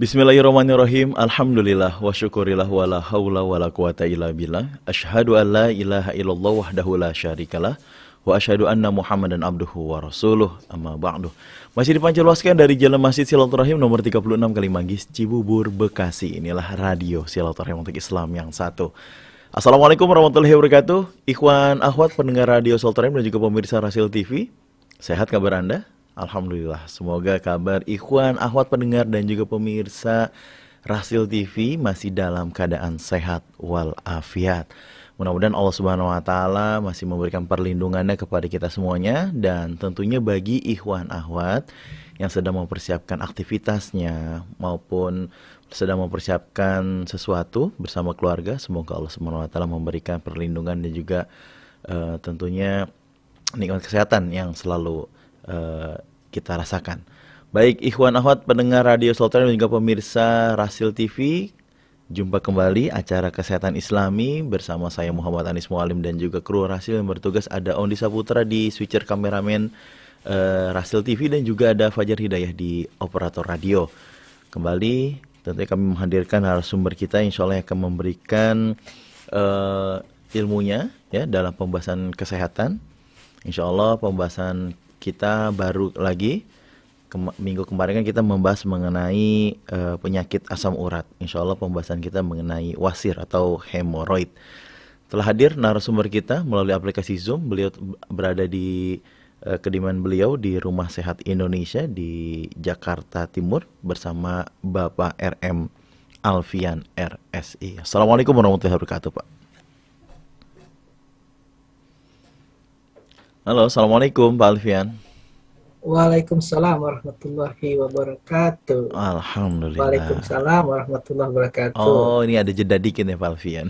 Bismillahirrahmanirrahim. Alhamdulillah wa syukurillah wa la haula wa la quwata illa billah. Asyhadu an la ilaha illallah wahdahu la syarikalah wa asyhadu anna Muhammadan abduhu wa rasuluh. Amma ba'du. Masih dipancarluaskan dari Jalan Masjid Silaturahim nomor 36 Kalimanggis, Cibubur, Bekasi. Inilah radio Silaturahim untuk Islam yang satu. Assalamualaikum warahmatullahi wabarakatuh. Ikhwan akhwat pendengar radio Silaturahim dan juga pemirsa Rasil TV. Sehat kabar Anda? Alhamdulillah, semoga kabar ikhwan, akhwat pendengar dan juga pemirsa Rasil TV masih dalam keadaan sehat walafiat. Mudah-mudahan Allah Subhanahu wa taala masih memberikan perlindungannya kepada kita semuanya, dan tentunya bagi ikhwan akhwat yang sedang mempersiapkan aktivitasnya maupun sedang mempersiapkan sesuatu bersama keluarga, semoga Allah Subhanahu wa taala memberikan perlindungan dan juga tentunya nikmat kesehatan yang selalu kita rasakan. Baik ikhwan akhwat pendengar radio Sultan dan juga pemirsa Rasil TV, jumpa kembali acara Kesehatan Islami bersama saya Muhammad Anis Mualim dan juga kru Rasil yang bertugas. Ada Ondi Saputra di switcher kameramen Rasil TV dan juga ada Fajar Hidayah di operator radio. Kembali tentunya kami menghadirkan narasumber kita insya Allah yang akan memberikan ilmunya ya dalam pembahasan kesehatan. Insya Allah pembahasan kita baru lagi minggu kemarin kan kita membahas mengenai penyakit asam urat. Insya Allah pembahasan kita mengenai wasir atau hemoroid. Telah hadir narasumber kita melalui aplikasi Zoom. Beliau berada di kediaman beliau di Rumah Sehat Indonesia di Jakarta Timur bersama Bapak RM Alfian RSI. Assalamualaikum warahmatullahi wabarakatuh, Pak. Halo, assalamualaikum Pak Alfian. Waalaikumsalam warahmatullahi wabarakatuh. Alhamdulillah. Waalaikumsalam warahmatullahi wabarakatuh. Oh, ini ada jeda dikit ya Pak Alfian.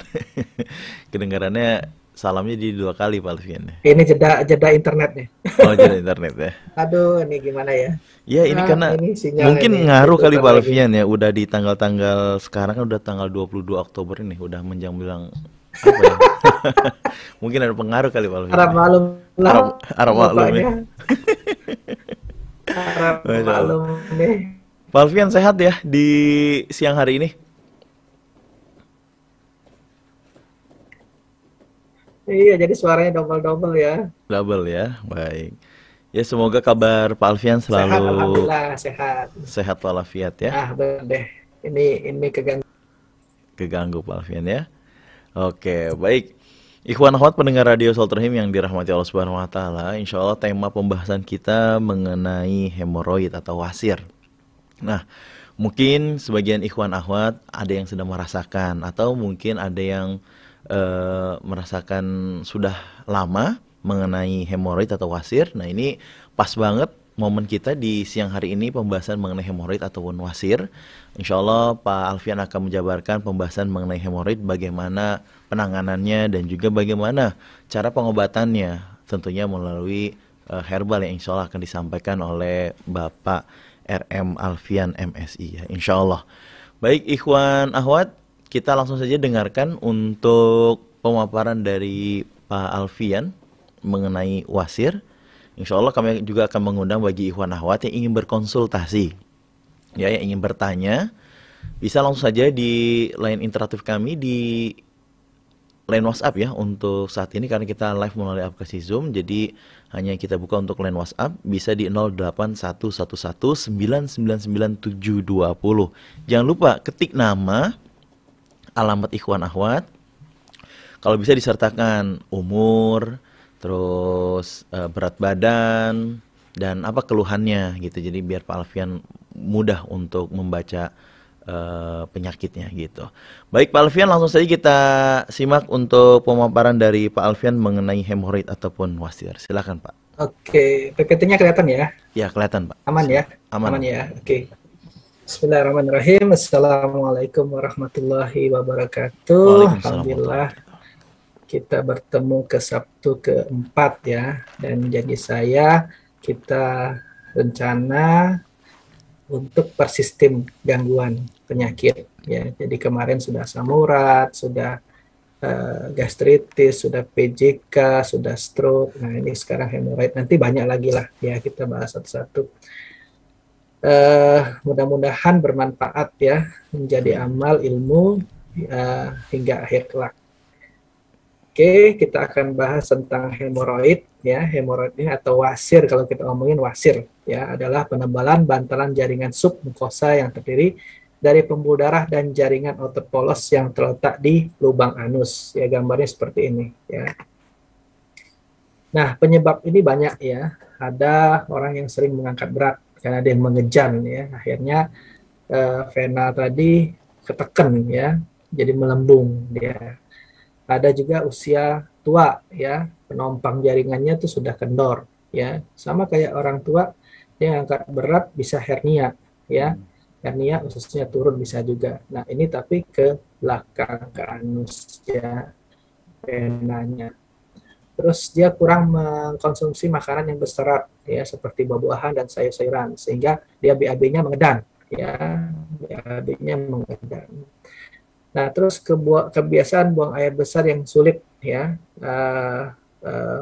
Kedengarannya salamnya di 2 kali Pak Alfian. Ini jeda internet nih. Oh, jeda internet ya. Aduh, ini gimana ya? Ya ini karena ini mungkin ini ngaruh kali Pak lagi. Alfian ya. Udah di tanggal-tanggal sekarang kan udah tanggal 22 Oktober ini. Udah menjelang apa ya? Mungkin ada pengaruh kali Pak Alfian. Harap maklum lah. Harap maklum ya. Harap Masya Allah. maklum nih. Pak Alfian sehat ya di siang hari ini? Iya, jadi suaranya double-double ya. Double ya, baik. Ya semoga kabar Pak Alfian Sehat, selalu alhamdulillah sehat. sehat walafiat ya. Ah, bener deh. Ini Keganggu Pak Alfian ya. Oke, baik. Ikhwan akhwat pendengar radio Sultrahim yang dirahmati Allah Subhanahu wa taala, insyaallah tema pembahasan kita mengenai hemoroid atau wasir. Nah, mungkin sebagian ikhwan akhwat ada yang sedang merasakan atau mungkin ada yang merasakan sudah lama mengenai hemoroid atau wasir. Nah, ini pas banget momen kita di siang hari ini pembahasan mengenai hemoroid ataupun wasir. Insya Allah Pak Alfian akan menjabarkan pembahasan mengenai hemoroid, bagaimana penanganannya dan juga bagaimana cara pengobatannya, tentunya melalui herbal yang insya Allah akan disampaikan oleh Bapak RM Alfian MSI ya, insya Allah. Baik ikhwan ahwat, kita langsung saja dengarkan untuk pemaparan dari Pak Alfian mengenai wasir. Insya Allah kami juga akan mengundang bagi ikhwan akhwat yang ingin berkonsultasi, ya, yang ingin bertanya, bisa langsung saja di line interaktif kami di line WhatsApp ya untuk saat ini karena kita live melalui aplikasi Zoom. Jadi hanya kita buka untuk line WhatsApp, bisa di 0811199970. Jangan lupa ketik nama, alamat ikhwan akhwat. Kalau bisa disertakan umur, terus berat badan dan apa keluhannya gitu. Jadi biar Pak Alfian mudah untuk membaca penyakitnya gitu. Baik Pak Alfian, langsung saja kita simak untuk pemaparan dari Pak Alfian mengenai hemoroid ataupun wasir. Silakan Pak. Oke, PPT-nya kelihatan ya? Ya kelihatan Pak. Aman ya? Aman ya? Oke. Bismillahirrahmanirrahim. Assalamualaikum warahmatullahi wabarakatuh. Alhamdulillah kita bertemu ke Sabtu keempat ya, dan janji saya kita rencana untuk persistem gangguan penyakit ya. Jadi kemarin sudah asam urat, sudah gastritis, sudah PJK, sudah stroke. Nah ini sekarang hemoroid. Nanti banyak lagi lah ya, kita bahas satu-satu. Mudah-mudahan bermanfaat ya, menjadi amal ilmu hingga akhir kelak. Oke, kita akan bahas tentang hemoroid ya. Hemoroid ini atau wasir, kalau kita ngomongin wasir ya, adalah penebalan bantalan jaringan submukosa yang terdiri dari pembuluh darah dan jaringan otot polos yang terletak di lubang anus. Ya, gambarnya seperti ini ya. Nah, penyebab ini banyak ya. Ada orang yang sering mengangkat berat karena dia mengejan ya. Akhirnya vena tadi ketekan ya, jadi melembung dia. Ada juga usia tua ya, penompang jaringannya itu sudah kendor ya, sama kayak orang tua, dia angkat berat bisa hernia ya, hernia ususnya turun bisa juga. Nah ini tapi ke belakang, ke anus ya venanya. Terus dia kurang mengkonsumsi makanan yang berserat ya, seperti buah-buahan dan sayur-sayuran, sehingga dia BAB-nya mengedan ya, BAB-nya mengedan. Nah, terus kebiasaan buang air besar yang sulit ya,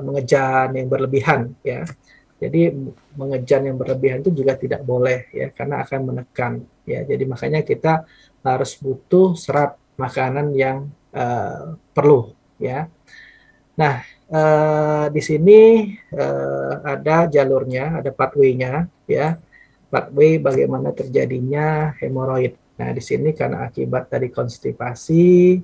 mengejan yang berlebihan ya. Jadi mengejan yang berlebihan itu juga tidak boleh ya, karena akan menekan ya. Jadi makanya kita harus butuh serat makanan yang perlu ya. Nah, di sini ada jalurnya, ada pathway-nya ya. Pathway bagaimana terjadinya hemoroid. Nah, di sini karena akibat dari konstipasi,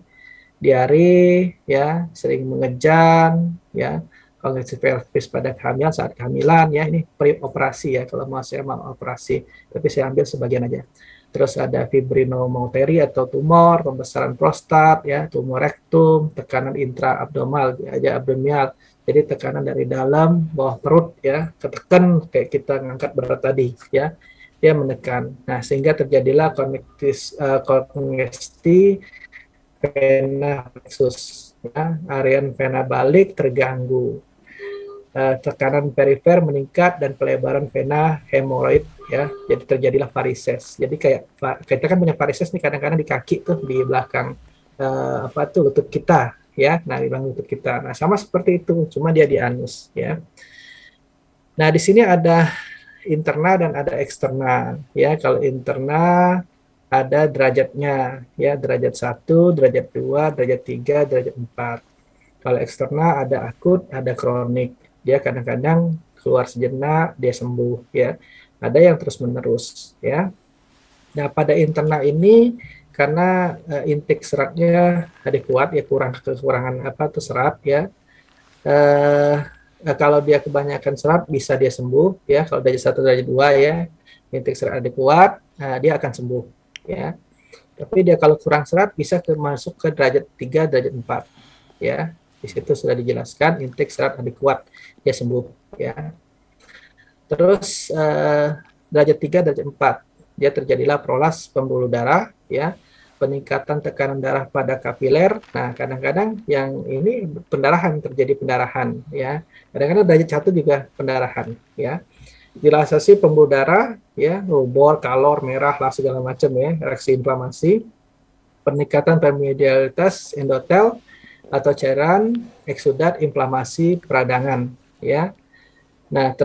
diare, ya, sering mengejan, ya, kongresif pelvis pada kehamilan, saat kehamilan, ya, ini pre-operasi ya, kalau mau saya mau operasi, tapi saya ambil sebagian aja. Terus ada fibrinometeri atau tumor, pembesaran prostat, ya, tumor rektum, tekanan intraabdominal, aja abdominal, jadi tekanan dari dalam bawah perut, ya, ketekan kayak kita ngangkat berat tadi, ya. Dia menekan. Nah, sehingga terjadilah kongesti vena plexus, ya, area vena balik terganggu. Tekanan perifer meningkat dan pelebaran vena hemoroid ya. Jadi terjadilah varises. Jadi kayak kita kan punya varises nih kadang-kadang di kaki tuh, di belakang lutut kita ya. Nah, di belakang lutut kita. Nah, sama seperti itu, cuma dia di anus ya. Nah, di sini ada interna dan ada eksterna ya. Kalau interna ada derajatnya ya, derajat 1, derajat 2, derajat 3, derajat 4. Kalau eksterna ada akut, ada kronik. Dia kadang-kadang keluar sejenak, dia sembuh ya. Ada yang terus-menerus ya. Nah, pada interna ini karena intake seratnya adekuat ya, kekurangan serat ya. Kalau dia kebanyakan serat bisa dia sembuh ya, kalau derajat 1 derajat 2 ya, intake serat adekuat, dia akan sembuh ya. Tapi dia kalau kurang serat bisa masuk ke derajat 3 derajat 4 ya. Di situ sudah dijelaskan intake serat adekuat, dia sembuh ya. Terus derajat 3 derajat 4 dia terjadilah prolas pembuluh darah ya, peningkatan tekanan darah pada kapiler. Nah, kadang-kadang yang ini pendarahan, terjadi pendarahan ya. Kadang-kadang derajat 1 juga pendarahan ya. Dilatasi pembuluh darah ya, rubor, kalor, merah lah segala macam ya, reaksi inflamasi. Peningkatan permeabilitas endotel atau cairan, eksudat, inflamasi peradangan ya. Nah,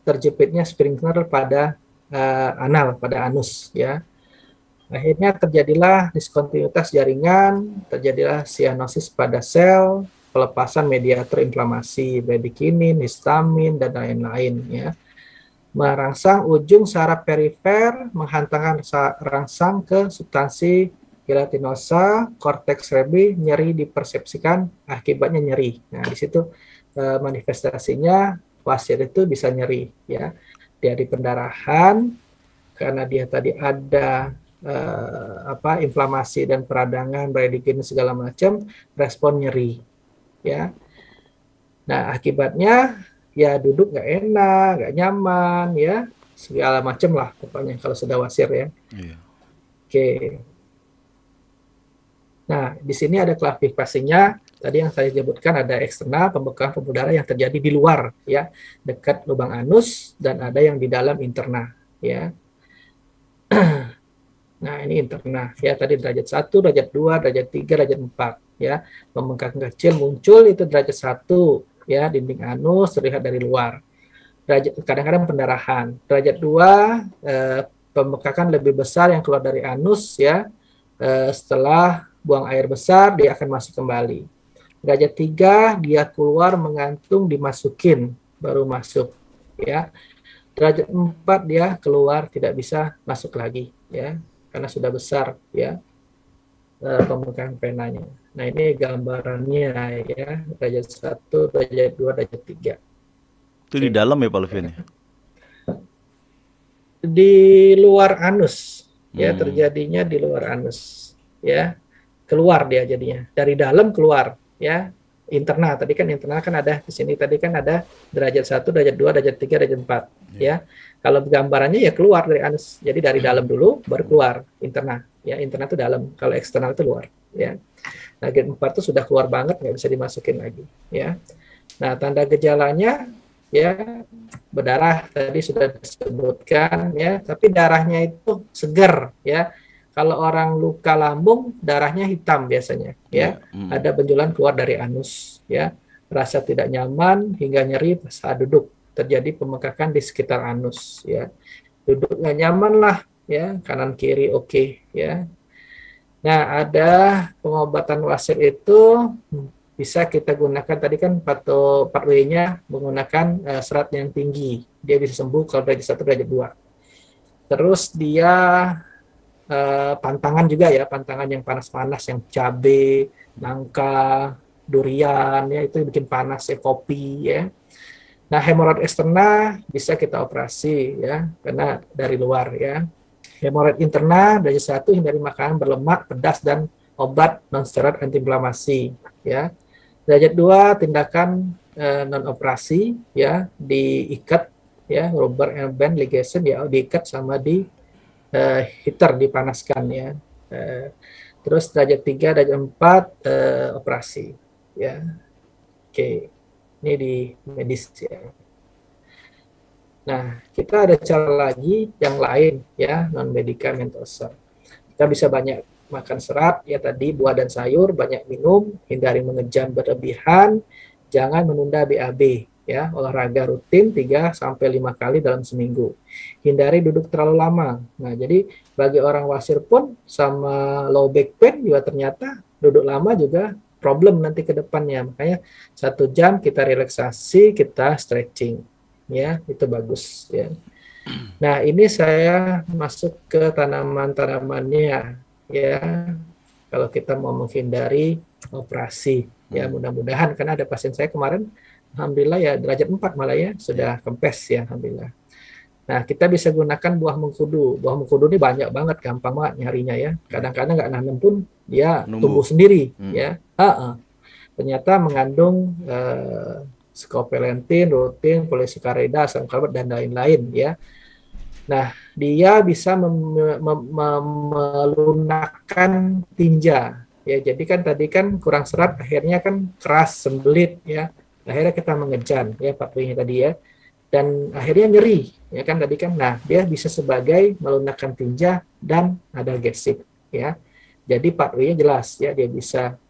terjepitnya sphincter pada anal, pada anus ya. Akhirnya terjadilah diskontinuitas jaringan, terjadilah sianosis pada sel, pelepasan mediator inflamasi, bradikinin, histamin, dan lain-lain ya. Merangsang ujung saraf perifer, menghantarkan rangsang ke substansi gelatinosa, korteks cerebri, nyeri dipersepsikan, akibatnya nyeri. Nah, di situ manifestasinya wasir itu bisa nyeri ya. Dari pendarahan, karena dia tadi ada inflamasi dan peradangan, bradikinin segala macam, respon nyeri ya. Nah, akibatnya ya duduk nggak enak, nggak nyaman ya, segala macam lah pokoknya kalau sudah wasir ya. Iya. Oke. Nah, di sini ada klasifikasinya. Tadi yang saya sebutkan ada eksternal, pembekalan pembuluh darah yang terjadi di luar ya, dekat lubang anus, dan ada yang di dalam interna ya. Nah, ini interna ya, tadi derajat 1, derajat 2, derajat 3, derajat 4 ya. Pembengkakan kecil muncul itu derajat 1 ya, dinding anus terlihat dari luar. kadang-kadang pendarahan. Derajat 2 pembekakan lebih besar yang keluar dari anus ya. Setelah buang air besar dia akan masuk kembali. Derajat 3 dia keluar mengantung dimasukin baru masuk ya. Derajat 4 dia keluar tidak bisa masuk lagi ya karena sudah besar ya pembekakan penanya. Nah, ini gambarannya ya, derajat 1, derajat 2, derajat 3. Itu di dalam ya Pak Lufin? Di luar anus ya, terjadinya di luar anus ya. Keluar dia jadinya. Dari dalam keluar ya. Internal tadi kan ada di sini tadi kan ada derajat 1, derajat 2, derajat 3, derajat 4 ya. Kalau gambarannya ya keluar dari anus. Jadi dari dalam dulu baru keluar internal. Ya, internal itu dalam, kalau eksternal itu luar ya. Nah, grade 4 itu sudah keluar banget, nggak bisa dimasukin lagi ya. Nah, tanda gejalanya ya berdarah tadi sudah disebutkan ya, tapi darahnya itu segar ya. Kalau orang luka lambung darahnya hitam biasanya ya. Ada benjolan keluar dari anus ya. Rasa tidak nyaman hingga nyeri saat duduk, terjadi pembengkakan di sekitar anus ya. Duduk nggak nyaman lah ya, kanan kiri oke ya. Nah, ada pengobatan wasir itu bisa kita gunakan tadi kan pathway-nya menggunakan serat yang tinggi. Dia bisa sembuh kalau derajat 1, derajat 2. Terus dia pantangan juga ya, pantangan yang panas-panas yang cabai, nangka, durian ya, itu bikin panas ya, kopi ya. Nah, hemoroid eksterna bisa kita operasi ya, karena dari luar ya. Hemoroid interna derajat 1 hindari makanan berlemak, pedas dan obat non-steroid antiinflamasi ya. Derajat 2 tindakan non operasi ya, diikat ya, rubber and band ligation ya, diikat sama di heater, dipanaskan ya. Terus derajat 3, derajat 4 operasi ya. Oke. Ini di medis ya. Nah, kita ada cara lagi yang lain ya, non medikamentosa. Kita bisa banyak makan serat ya tadi, buah dan sayur, banyak minum, hindari mengejan berlebihan, jangan menunda BAB ya, olahraga rutin 3 sampai 5 kali dalam seminggu. Hindari duduk terlalu lama. Nah, jadi bagi orang wasir pun sama low back pain juga ternyata duduk lama juga problem nanti ke depannya. Makanya 1 jam kita relaksasi, kita stretching ya, itu bagus ya. Nah, ini saya masuk ke tanaman-tanamannya ya. Kalau kita mau menghindari operasi ya, mudah-mudahan, karena ada pasien saya kemarin alhamdulillah ya derajat 4 malah ya, sudah kempes ya alhamdulillah. Nah, kita bisa gunakan buah mengkudu. Buah mengkudu ini banyak banget, gampang banget nyarinya ya. Kadang-kadang nggak nanam pun dia tumbuh sendiri ya. Ternyata mengandung scopolentin, rutin, polisakarida, asam karbat dan lain-lain ya. Nah, dia bisa melunakkan tinja ya. Jadi kan tadi kan kurang serat, akhirnya kan keras, sembelit ya. Akhirnya kita mengejan ya pathway-nya tadi ya. Dan akhirnya nyeri ya kan tadi kan. Nah, dia bisa sebagai melunakkan tinja dan analgesik ya. Jadi pathway-nya jelas ya, dia bisa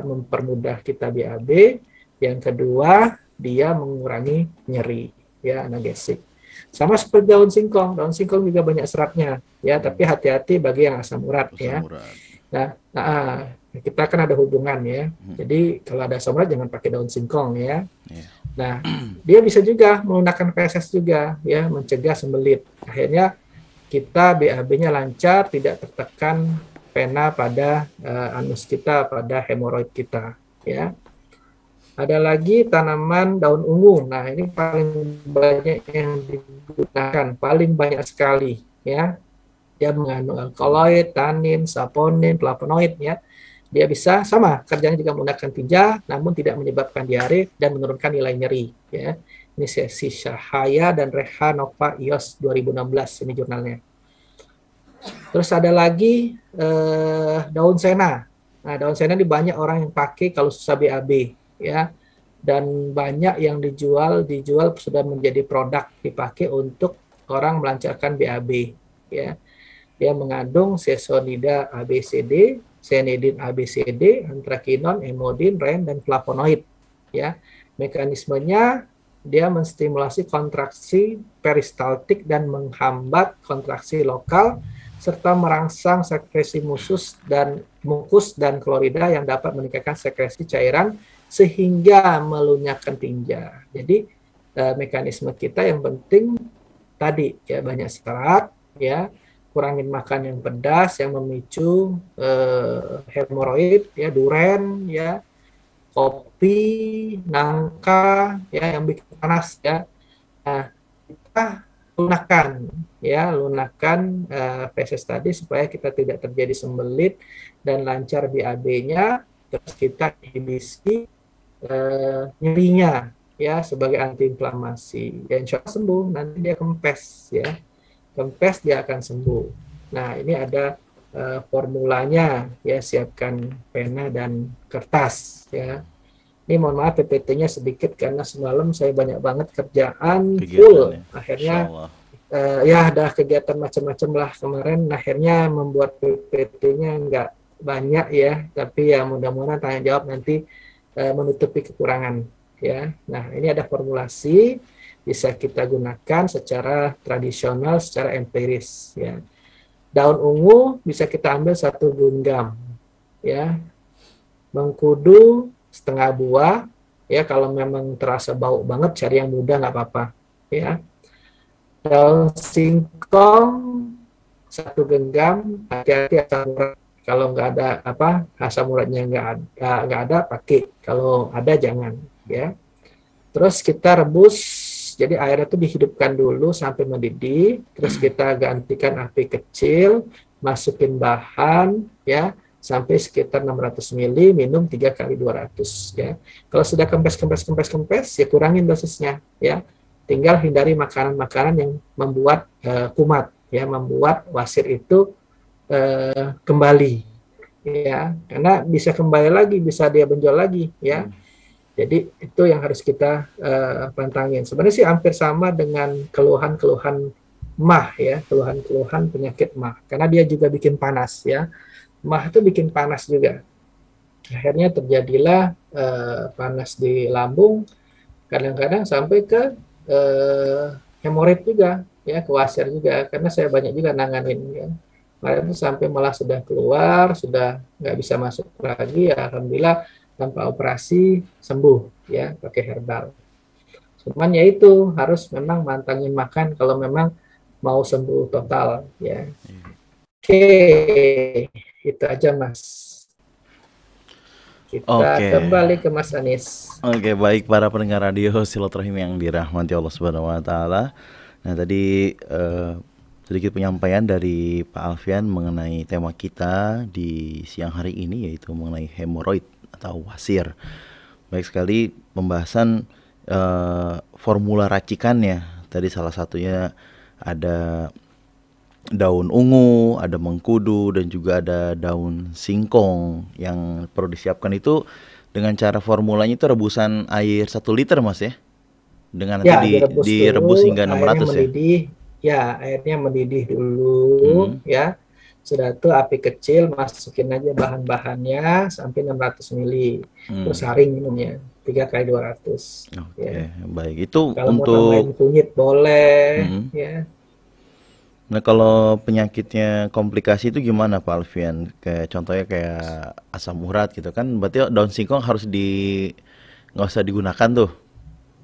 mempermudah kita BAB. Yang kedua, dia mengurangi nyeri ya, analgesik. Sama seperti daun singkong. Daun singkong juga banyak seratnya ya, tapi hati-hati bagi yang asam urat ya. Nah, kita kan ada hubungan ya. Jadi kalau ada asam urat jangan pakai daun singkong ya. Nah, dia bisa juga menggunakan PSS juga ya, mencegah sembelit. Akhirnya kita BAB-nya lancar, tidak tertekan pena pada anus kita, pada hemoroid kita ya. Ada lagi tanaman daun ungu. Nah, ini paling banyak yang digunakan, paling banyak sekali ya. Dia mengandung alkaloid, tanin, saponin, flavonoid ya. Dia bisa sama kerjanya juga menggunakan tinja, namun tidak menyebabkan diare dan menurunkan nilai nyeri ya. Ini sesi Syahaya dan Reha Nova IOS 2016 ini jurnalnya. Terus ada lagi daun sena. Nah, daun sena ini banyak orang yang pakai kalau susah BAB ya. Dan banyak yang dijual sudah menjadi produk dipakai untuk orang melancarkan BAB ya. Dia mengandung sesonida ABCD, senidin ABCD, antrakinon, emodin, ren, dan flavonoid ya. Mekanismenya dia menstimulasi kontraksi peristaltik dan menghambat kontraksi lokal serta merangsang sekresi mukus dan klorida yang dapat meningkatkan sekresi cairan sehingga melunyakkan tinja. Jadi mekanisme kita yang penting tadi ya, banyak serat ya, kurangin makan yang pedas yang memicu hemoroid ya, duren ya, kopi, nangka ya yang bikin panas ya. Nah, kita lunakan feses tadi supaya kita tidak terjadi sembelit dan lancar BAB-nya, terus kita inhibisi nyerinya ya sebagai antiinflamasi. Ya insya Allah sembuh, nanti dia kempes ya. Kempes dia akan sembuh. Nah, ini ada formulanya ya, siapkan pena dan kertas ya. Ini mohon maaf PPT-nya sedikit karena semalam saya banyak banget kerjaan full. Akhirnya ya ada kegiatan macam-macam lah kemarin. Akhirnya membuat PPT-nya nggak banyak ya, tapi ya mudah-mudahan tanya jawab nanti menutupi kekurangan ya. Nah, ini ada formulasi bisa kita gunakan secara tradisional, secara empiris ya. Daun ungu bisa kita ambil 1 genggam ya. Mengkudu setengah buah ya, kalau memang terasa bau banget cari yang muda nggak apa-apa ya. Daun singkong 1 genggam, hati-hati asam urat, kalau nggak ada asam uratnya nggak ada pakai, kalau ada jangan ya. Terus kita rebus, jadi airnya itu dihidupkan dulu sampai mendidih, terus kita gantikan api kecil, masukin bahan ya sampai sekitar 600 ml, minum 3 kali 200 ya. Kalau sudah kempes ya kurangin dosisnya ya. Tinggal hindari makanan-makanan yang membuat kumat ya, membuat wasir itu kembali ya, karena bisa kembali lagi, bisa dia benjol lagi ya. Jadi itu yang harus kita pantangin. Sebenarnya sih hampir sama dengan keluhan-keluhan mah ya, keluhan-keluhan penyakit mah, karena dia juga bikin panas ya. Mah itu bikin panas juga. Akhirnya terjadilah panas di lambung, kadang-kadang sampai ke hemoroid juga ya, ke wasir juga, karena saya banyak juga nanganin ya. Kemarin itu sampai malah sudah keluar, sudah nggak bisa masuk lagi ya, alhamdulillah tanpa operasi sembuh ya pakai herbal. Cuman ya itu harus memang mantangin makan kalau memang mau sembuh total ya. Oke, itu aja Mas. Kita kembali ke Mas Anis. Oke, baik para pendengar radio Silaturahim yang dirahmati Allah Subhanahu wa taala. Nah, tadi sedikit penyampaian dari Pak Alfian mengenai tema kita di siang hari ini, yaitu mengenai hemoroid atau wasir. Baik sekali pembahasan formula racikannya. Tadi salah satunya ada daun ungu, ada mengkudu, dan juga ada daun singkong. Yang perlu disiapkan itu dengan cara formulanya itu rebusan air 1 liter Mas ya, dengan nanti direbus hingga 600 mendidih, ya airnya mendidih dulu ya. Sudah itu api kecil, masukin aja bahan-bahannya sampai 600 ml. Terus saring minumnya 3 kali 200. Oke, ya. Baik, itu kalau untuk mau tambahin kunyit boleh ya. Nah, kalau penyakitnya komplikasi itu gimana Pak Alfian? Kayak contohnya kayak asam urat gitu kan, berarti daun singkong harus nggak usah digunakan tuh.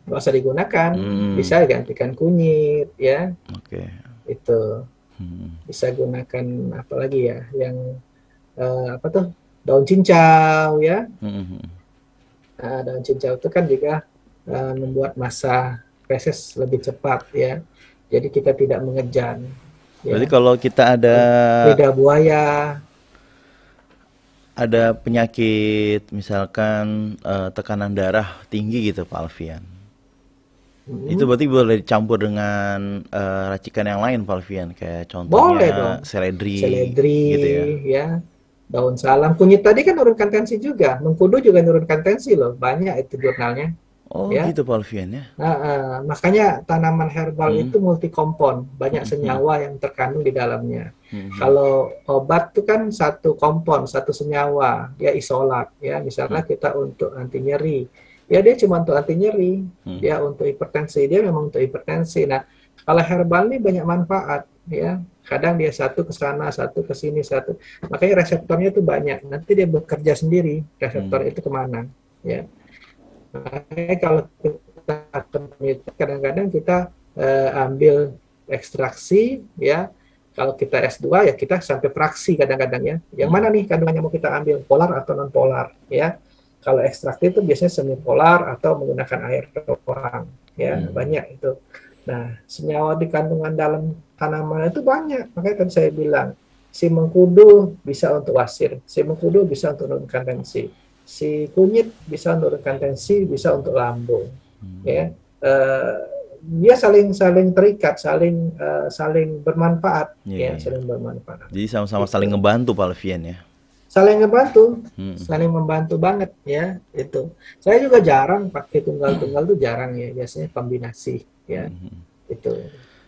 Nggak usah digunakan, bisa gantikan kunyit ya. Oke. Itu bisa gunakan apa lagi ya, yang apa tuh, daun cincau ya. Nah, daun cincau itu kan juga membuat masa feses lebih cepat ya. Jadi kita tidak mengejan. Berarti kalau kita lidah buaya, ada penyakit misalkan tekanan darah tinggi gitu Pak Alfian, itu berarti boleh dicampur dengan racikan yang lain Pak Alfian, kayak contohnya seledri gitu ya. Daun salam, kunyit tadi kan nurunkan tensi juga, mengkudu juga nurunkan tensi loh, banyak itu jurnalnya. Oh ya? Gitu Pak Alfian ya. Makanya tanaman herbal itu multikompon, banyak senyawa yang terkandung di dalamnya. Kalau obat itu kan satu kompon, satu senyawa, ya isolat ya. Misalnya kita untuk anti nyeri, Ya dia cuma untuk anti nyeri, Hmm. dia untuk hipertensi, dia memang untuk hipertensi. Nah, kalau herbal ini banyak manfaat, ya. Kadang dia satu ke sana, satu ke sini, satu. Makanya reseptornya itu banyak. Nanti dia bekerja sendiri, reseptor Hmm. itu kemana, ya. Makanya kalau kita kadang-kadang kita ambil ekstraksi, ya. Kalau kita S2 ya kita sampai fraksi kadang-kadang ya. Yang mana Hmm. nih kandungannya mau kita ambil, polar atau non polar, ya. Kalau ekstraksi itu biasanya semi polar atau menggunakan air doang, ya Hmm. banyak itu. Nah, senyawa di kandungan dalam tanaman itu banyak. Makanya tadi saya bilang, si mengkudu bisa untuk wasir, si mengkudu bisa untuk menurunkan tensi, si kunyit bisa untuk menurunkan tensi, bisa untuk lambung. Ya, dia saling saling terikat, saling bermanfaat, Iya, ya iya, iya. saling bermanfaat. Jadi sama-sama saling Itu ngebantu Pak Alfian ya. saling ngebantu, Hmm. saling membantu banget ya itu. Saya juga jarang pakai tunggal-tunggal tuh jarang ya, biasanya kombinasi ya Hmm. itu.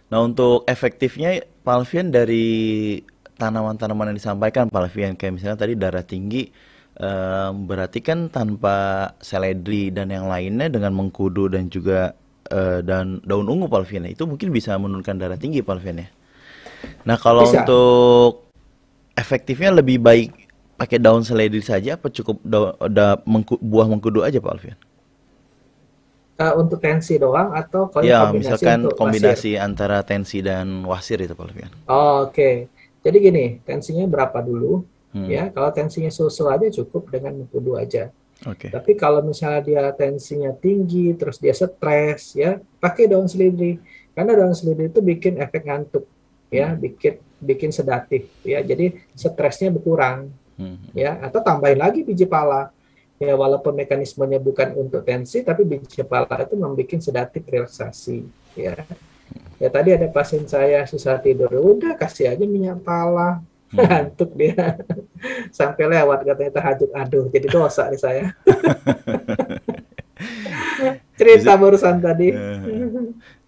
Nah, untuk efektifnya Pak Alfian dari tanaman-tanaman yang disampaikan Pak Alfian, kayak misalnya tadi darah tinggi, berarti kan tanpa seledri dan yang lainnya dengan mengkudu dan juga dan daun ungu Pak Alfian ya, itu mungkin bisa menurunkan darah tinggi Pak Alfian ya. Nah, kalau Bisa. untuk efektifnya lebih baik pakai daun seledri saja apa cukup buah mengkudu aja Pak Alfian? Untuk tensi doang atau kalau Ya, kombinasi misalkan untuk wasir? kombinasi antara tensi dan wasir itu Pak Alfian. Oh, oke. Jadi gini, tensinya berapa dulu? Hmm. Ya, kalau tensinya so-so aja cukup dengan mengkudu aja. Oke. Tapi kalau misalnya dia tensinya tinggi, terus dia stres, ya pakai daun seledri. Karena daun seledri itu bikin efek ngantuk, ya, Hmm. bikin bikin sedatif, ya. Jadi stresnya berkurang, Hmm. ya. Atau tambahin lagi biji pala. Ya, walaupun mekanismenya bukan untuk tensi, tapi biji pala itu membuat sedatif relaksasi, ya. Ya tadi ada pasien saya susah tidur, udah kasih aja minyak pala, Hmm. ngantuk dia sampai lewat katanya tahajud. Aduh, jadi dosa nih saya. Bisa. Cerita barusan tadi.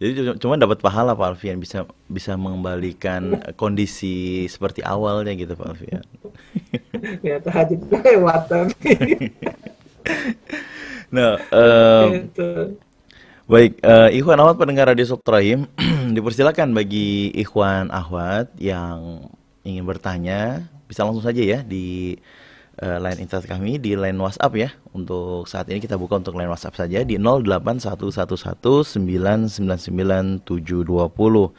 Jadi cuma dapat pahala Pak Alfian, bisa bisa mengembalikan kondisi seperti awalnya gitu Pak Alfian. Ya tahajud lewat tapi Nah, itu. baik, Ikhwan Ahwat pendengar Radio Sukrahim, dipersilakan bagi Ikhwan Ahwat yang ingin bertanya, bisa langsung saja ya di line internet kami, di line WhatsApp ya. Untuk saat ini kita buka untuk line WhatsApp saja di 081119997720.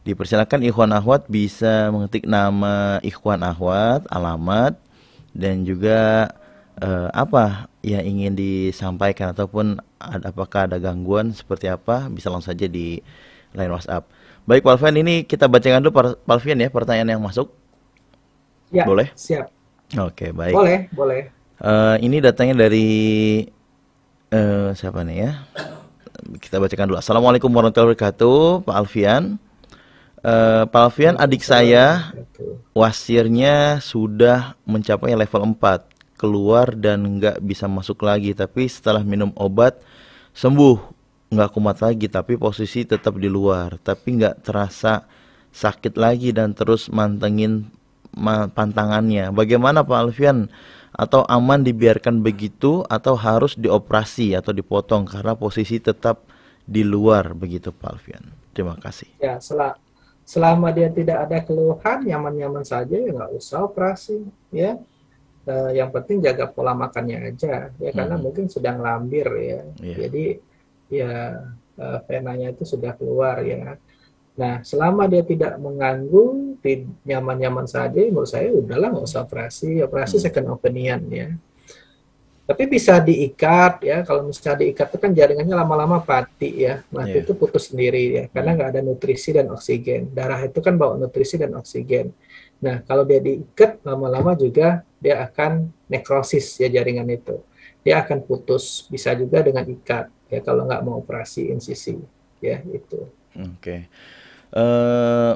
Dipersilakan Ikhwan Ahwat bisa mengetik nama Ikhwan Ahwat, alamat, dan juga apa yang ingin disampaikan ataupun apakah ada gangguan seperti apa, bisa langsung saja di line WhatsApp. Baik Pak Alfian, ini kita bacakan dulu Pak Alfian ya pertanyaan yang masuk. Ya, Boleh? siap. Oke, baik. Boleh, boleh. Ini datangnya dari siapa nih ya? Kita bacakan dulu. Assalamualaikum warahmatullahi wabarakatuh, Pak Alfian. Pak Alfian, adik Waalaikumsalam saya warahmatullahi. wasirnya sudah mencapai level 4, keluar dan nggak bisa masuk lagi, tapi setelah minum obat sembuh, nggak kumat lagi, tapi posisi tetap di luar, tapi nggak terasa sakit lagi dan terus mantengin pantangannya. Bagaimana Pak Alfian? Atau aman dibiarkan begitu atau harus dioperasi atau dipotong karena posisi tetap di luar begitu Pak Alfian? Terima kasih. Ya, selama dia tidak ada keluhan, nyaman-nyaman saja ya nggak usah operasi, ya. Yang penting jaga pola makannya aja, ya karena Hmm. mungkin sedang lambir ya. Iya. Jadi ya venanya itu sudah keluar ya. Nah, selama dia tidak mengganggu, nyaman-nyaman saja, menurut saya udahlah nggak usah operasi. Operasi Hmm. second opinion ya. Tapi bisa diikat ya. Kalau misalnya diikat itu kan jaringannya lama-lama mati ya. Mati Iya. itu putus sendiri ya. Karena Hmm. nggak ada nutrisi dan oksigen. Darah itu kan bawa nutrisi dan oksigen. Nah, kalau dia diikat lama-lama juga dia akan nekrosis ya jaringan itu. Dia akan putus. Bisa juga dengan ikat ya kalau nggak mau operasi insisi ya itu. Oke. Eh,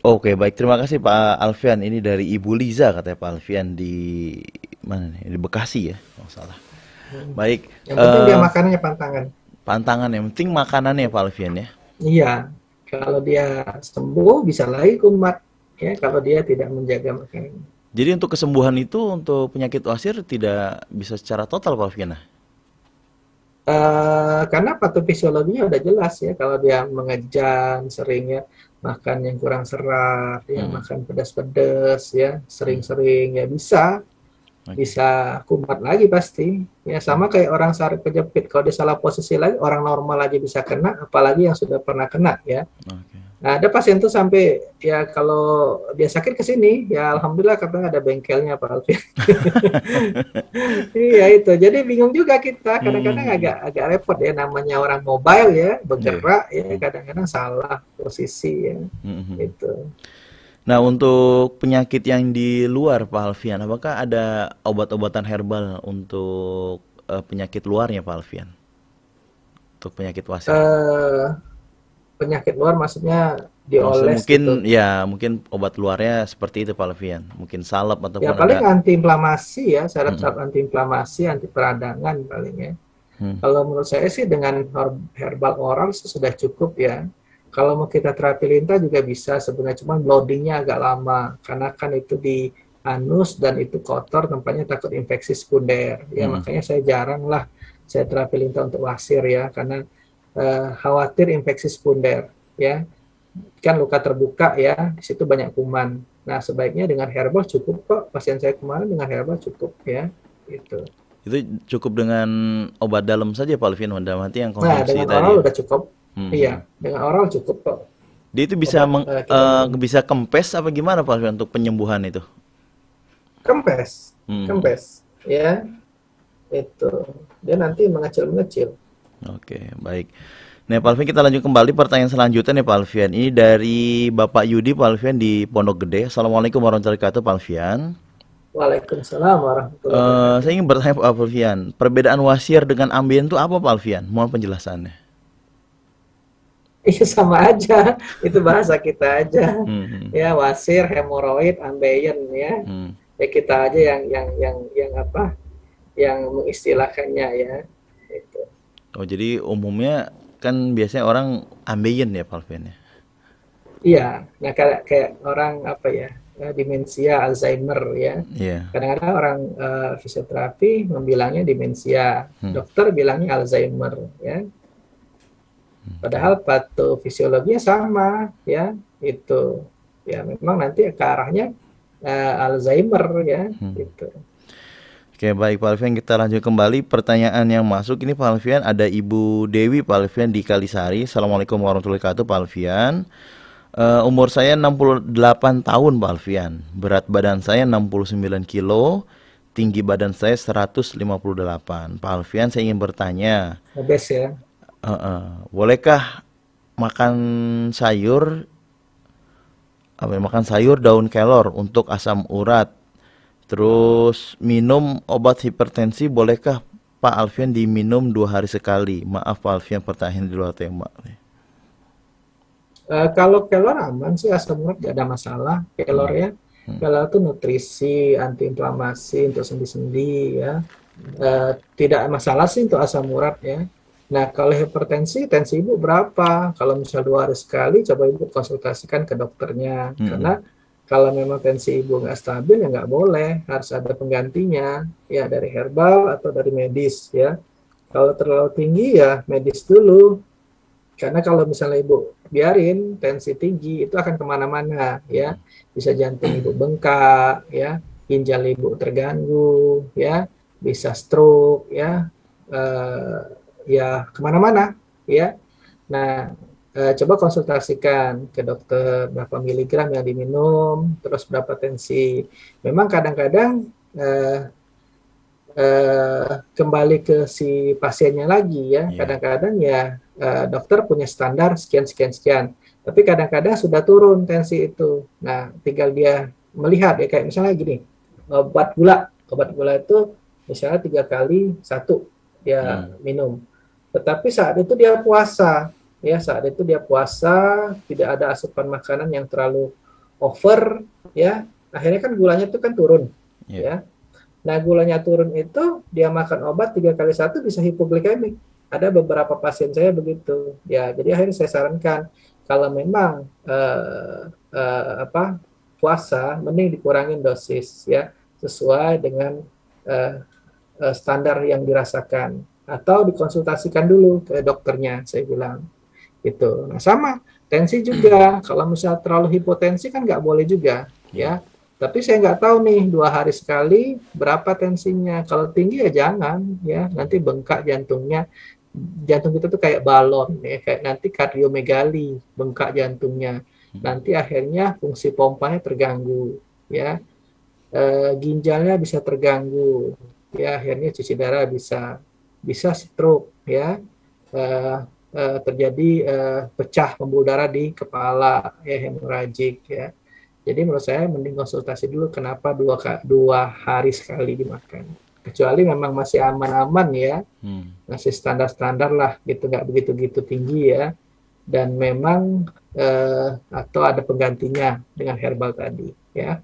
Oke, baik. Terima kasih Pak Alfian. Ini dari Ibu Liza katanya Pak Alfian di mana nih? Di Bekasi ya, kalau nggak salah. Hmm. Baik. Yang penting dia makanannya pantangan. Pantangan yang penting makanannya Pak Alfian ya. Iya, kalau dia sembuh bisa lagi kumat ya kalau dia tidak menjaga makanan. Jadi untuk kesembuhan itu untuk penyakit wasir tidak bisa secara total Pak Alfian. Nah? Karena patofisiologinya udah jelas ya, kalau dia mengejan, seringnya makan yang kurang serat, ya Hmm. makan pedas-pedas, ya Hmm. sering-sering ya bisa Oke. bisa kumat lagi pasti. Ya Hmm. sama kayak orang saraf kejepit, kalau di salah posisi lagi orang normal aja bisa kena, apalagi yang sudah pernah kena ya. Oke. Nah, ada pasien tuh sampai ya kalau dia sakit ke sini, ya alhamdulillah kadang ada bengkelnya Pak Alvin. Iya itu. Jadi bingung juga kita, kadang-kadang Hmm. agak agak repot ya, namanya orang mobile ya, Iya. bergerak ya, Hmm. kadang-kadang salah posisi ya. Hmm. Hmm. Itu. Nah, untuk penyakit yang di luar Pak Alfian, apakah ada obat-obatan herbal untuk penyakit luarnya Pak Alfian? Untuk penyakit wasir. Eh penyakit luar maksudnya Maksudnya dioles mungkin gitu. ya mungkin obat luarnya seperti itu Pak Alfian. Mungkin salep Ya ataupun paling ada. antiinflamasi ya, Mm-mm. syarat-syarat antiinflamasi, anti peradangan paling ya. Hmm. Kalau menurut saya sih dengan herbal oral sudah cukup ya. Kalau mau kita terapi lintah juga bisa sebenarnya, cuman bloodingnya agak lama karena kan itu di anus dan itu kotor, tempatnya takut infeksi sekunder. Ya Mm-mm. makanya saya jarang lah saya terapi lintah untuk wasir ya, karena khawatir infeksi sekunder ya. Kan luka terbuka ya, di situ banyak kuman. Nah, sebaiknya dengan herbal cukup kok. Pasien saya kemarin dengan herbal cukup ya. Itu. Itu cukup dengan obat dalam saja Pak Alfian, dalam arti yang Nah, konsumsi dengan tadi oral ya. udah cukup. Iya, Hmm. dengan oral cukup kok. Dia itu bisa Obat kita minum. bisa kempes apa gimana Pak Alfian untuk penyembuhan itu? Kempes, Hmm. kempes ya. Itu. Dia nanti mengecil-mengecil. Oke, baik. Nah, Pak Alfian kita lanjut kembali pertanyaan selanjutnya nih Pak Alfian. Ini dari Bapak Yudi Pak Alfian di Pondok Gede. Assalamualaikum warahmatullahi wabarakatuh Pak Alfian. Waalaikumsalam warahmatullahi wabarakatuh. Saya ingin bertanya Pak Alfian, perbedaan wasir dengan ambien itu apa Pak Alfian? Mohon penjelasannya. Iya sama aja, itu bahasa kita aja. Hmm. Hmm. Ya, wasir, hemoroid, ambeien ya. Hmm. Ya kita aja yang apa? Yang mengistilahkannya ya. Itu. Oh, jadi umumnya kan biasanya orang ambeien ya Pak Alfian ya. Iya, nah kayak orang apa ya, demensia, Alzheimer ya. Iya. Kadang-kadang orang fisioterapi membilangnya demensia, Hmm. dokter bilangnya Alzheimer ya. Oke. Padahal patofisiologinya sama ya, itu. Ya memang nanti ke arahnya Alzheimer ya, Hmm. gitu. Oke, baik Pak Alfian, kita lanjut kembali pertanyaan yang masuk ini Pak Alfian, ada Ibu Dewi Pak Alfian di Kalisari. Assalamualaikum warahmatullahi wabarakatuh Pak Alfian. Umur saya 68 tahun Pak Alfian. Berat badan saya 69 kilo, tinggi badan saya 158. Pak Alfian, saya ingin bertanya, Obes ya. bolehkah makan sayur makan sayur daun kelor untuk asam urat? Terus minum obat hipertensi bolehkah Pak Alfian diminum 2 hari sekali? Maaf Pak Alfian, pertanyaan di luar tema. Kalau kelor aman sih, asam urat nggak ada masalah. Kelor Hmm. ya, Hmm. kelor itu nutrisi, antiinflamasi untuk sendi-sendi ya. Tidak masalah sih untuk asam urat ya. Nah, kalau hipertensi, tensi ibu berapa? Kalau misal 2 hari sekali, coba ibu konsultasikan ke dokternya. Karena Hmm. kalau memang tensi ibu nggak stabil, ya nggak boleh. Harus ada penggantinya, ya dari herbal atau dari medis ya. Kalau terlalu tinggi, ya medis dulu. Karena kalau misalnya ibu biarin tensi tinggi, itu akan kemana-mana ya. Bisa jantung ibu bengkak ya, ginjal ibu terganggu ya, bisa stroke ya, eh, ya kemana-mana ya. Nah, coba konsultasikan ke dokter berapa miligram yang diminum, terus berapa tensi. Memang kadang-kadang eh, kembali ke si pasiennya lagi ya. Iya. Kadang-kadang ya dokter punya standar sekian sekian sekian. Tapi kadang-kadang sudah turun tensi itu. Nah, tinggal dia melihat ya, kayak misalnya gini, obat gula. Obat gula itu misalnya 3 kali 1 dia Hmm. minum. Tetapi saat itu dia puasa, ya saat itu dia puasa, tidak ada asupan makanan yang terlalu over, ya. Akhirnya kan gulanya itu kan turun, Iya. ya. Nah, gulanya turun itu, dia makan obat 3 kali 1 bisa hipoglikemik. Ada beberapa pasien saya begitu. Ya, jadi akhirnya saya sarankan, kalau memang puasa, mending dikurangin dosis ya, sesuai dengan standar yang dirasakan. atau dikonsultasikan dulu ke dokternya, saya bilang gitu. Nah, sama tensi juga, kalau misalnya terlalu hipotensi kan nggak boleh juga Iya. ya. Tapi saya nggak tahu nih 2 hari sekali berapa tensinya. Kalau tinggi ya jangan ya, nanti bengkak jantungnya. Jantung kita tuh kayak balon ya, kayak nanti kardiomegali, bengkak jantungnya. Nanti akhirnya fungsi pompanya terganggu ya. Ginjalnya bisa terganggu ya, akhirnya cuci darah bisa bisa stroke ya. Eh, Terjadi pecah pembuluh darah di kepala ya, hemoragik ya. Jadi menurut saya mending konsultasi dulu kenapa 2 hari sekali dimakan. Kecuali memang masih aman-aman ya, masih standar-standar lah gitu, nggak begitu-gitu tinggi ya. Dan memang atau ada penggantinya dengan herbal tadi ya.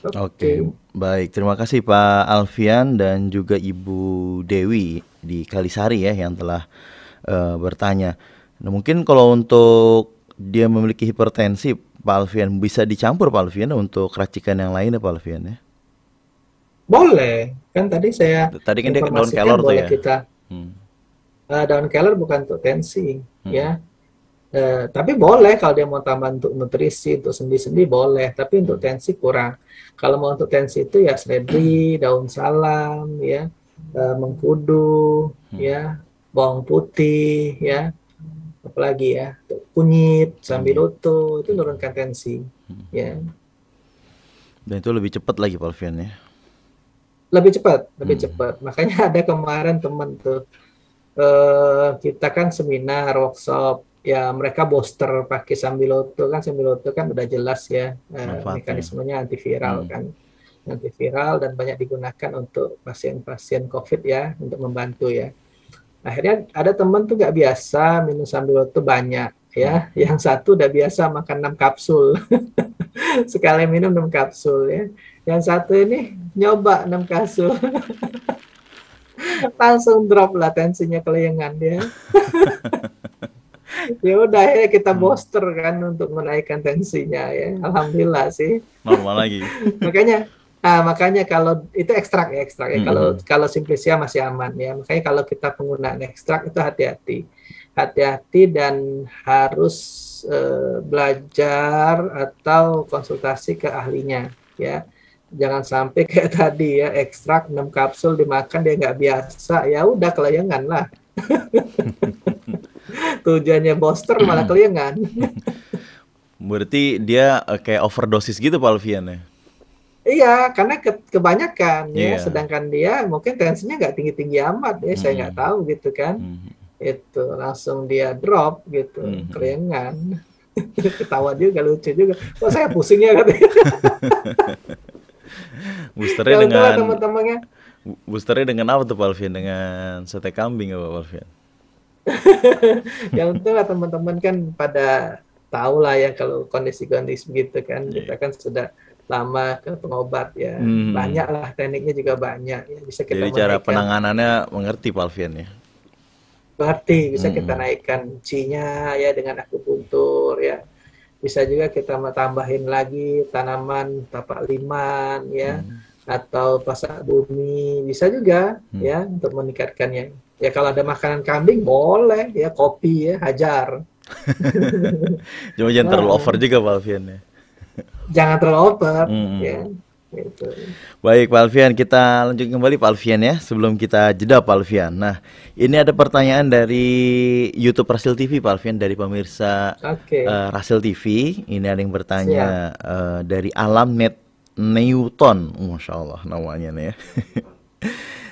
Oke, Oke. baik. Terima kasih Pak Alfian dan juga Ibu Dewi di Kalisari ya yang telah bertanya. Nah, mungkin kalau untuk dia memiliki hipertensi, Pak Alfian bisa dicampur Pak Alfian untuk racikan yang lain ya Pak Alfian ya. Boleh, kan tadi saya Tadi kan dia daun informasikan kelor tuh boleh ya. kita Hmm. daun kelor bukan untuk tensi, Hmm. ya. Tapi boleh kalau dia mau tambah untuk nutrisi, untuk sendi-sendi boleh. Tapi untuk Hmm. tensi kurang. Kalau mau untuk tensi itu ya seledri, daun salam, ya, mengkudu, Hmm. ya, bawang putih, ya, apalagi ya, kunyit, Kunyit. sambiloto itu menurunkan tensi, ya. Dan itu lebih cepat lagi Pak Alfian ya. Lebih cepat, lebih Hmm. cepat. Makanya ada kemarin teman tuh kita kan seminar, workshop, ya mereka booster pakai Sambiloto kan udah jelas ya Manfaatnya. mekanismenya antiviral Hmm. kan, antiviral dan banyak digunakan untuk pasien-pasien COVID ya untuk membantu ya. Akhirnya ada teman tuh nggak biasa minum Sambiloto banyak ya, yang satu udah biasa makan 6 kapsul sekali minum 6 kapsul ya, yang satu ini nyoba 6 kapsul langsung drop lah tensinya kelengan dia. Ya udah ya kita booster kan untuk menaikkan tensinya ya. Alhamdulillah sih. Normal lagi. Makanya makanya kalau itu ekstrak ya, ekstrak ya. Kalau Hmm. kalau simplicia masih aman ya. Makanya kalau kita penggunaan ekstrak itu hati-hati. Hati-hati dan harus belajar atau konsultasi ke ahlinya ya. Jangan sampai kayak tadi ya, ekstrak 6 kapsul dimakan dia nggak biasa, ya udah kelayangan lah. Tujuannya booster malah kelayangan. Berarti dia kayak overdosis gitu Pak Alfian ya. Iya, karena kebanyakan ya, Iya. sedangkan dia mungkin tensinya nggak tinggi-tinggi amat ya, saya nggak Hmm. tahu gitu kan. Hmm. Itu langsung dia drop gitu, Hmm. keringan. Ketawa juga, lucu juga. Kok saya pusing ya katanya. Boosternya Ya untunglah dengan teman-temannya. apa tuh Pak Alfian? Dengan sate kambing apa Pak Alfian? Ya untunglah teman-teman kan pada tahu lah ya kalau kondisi-kondisi begitu kan. Iya. Kita kan sudah lama ke pengobat ya. Hmm. Banyak lah tekniknya juga banyak ya. Bisa kita Jadi cara menaikkan. penanganannya mengerti Pak Alfian ya. Berarti bisa kita Hmm. naikkan C-nya ya dengan akupuntur ya. Bisa juga kita tambahin lagi tanaman tapak liman ya, atau pasak bumi bisa juga ya untuk meningkatkannya. Ya kalau ada makanan kambing boleh ya, kopi ya, hajar. Cuma jangan terlalu over Nah, juga Pak Alfian ya. jangan terlalu over ya. Hmm. Gitu. Baik Pak Alfian, kita lanjut kembali Pak Alfian ya. Sebelum kita jeda Pak Alfian. Nah, ini ada pertanyaan dari YouTube Rasil TV Pak Alfian, dari pemirsa Oke, Rasil TV. Ini ada yang siap. bertanya dari Alam Net Newton, Masya Allah namanya nih ya.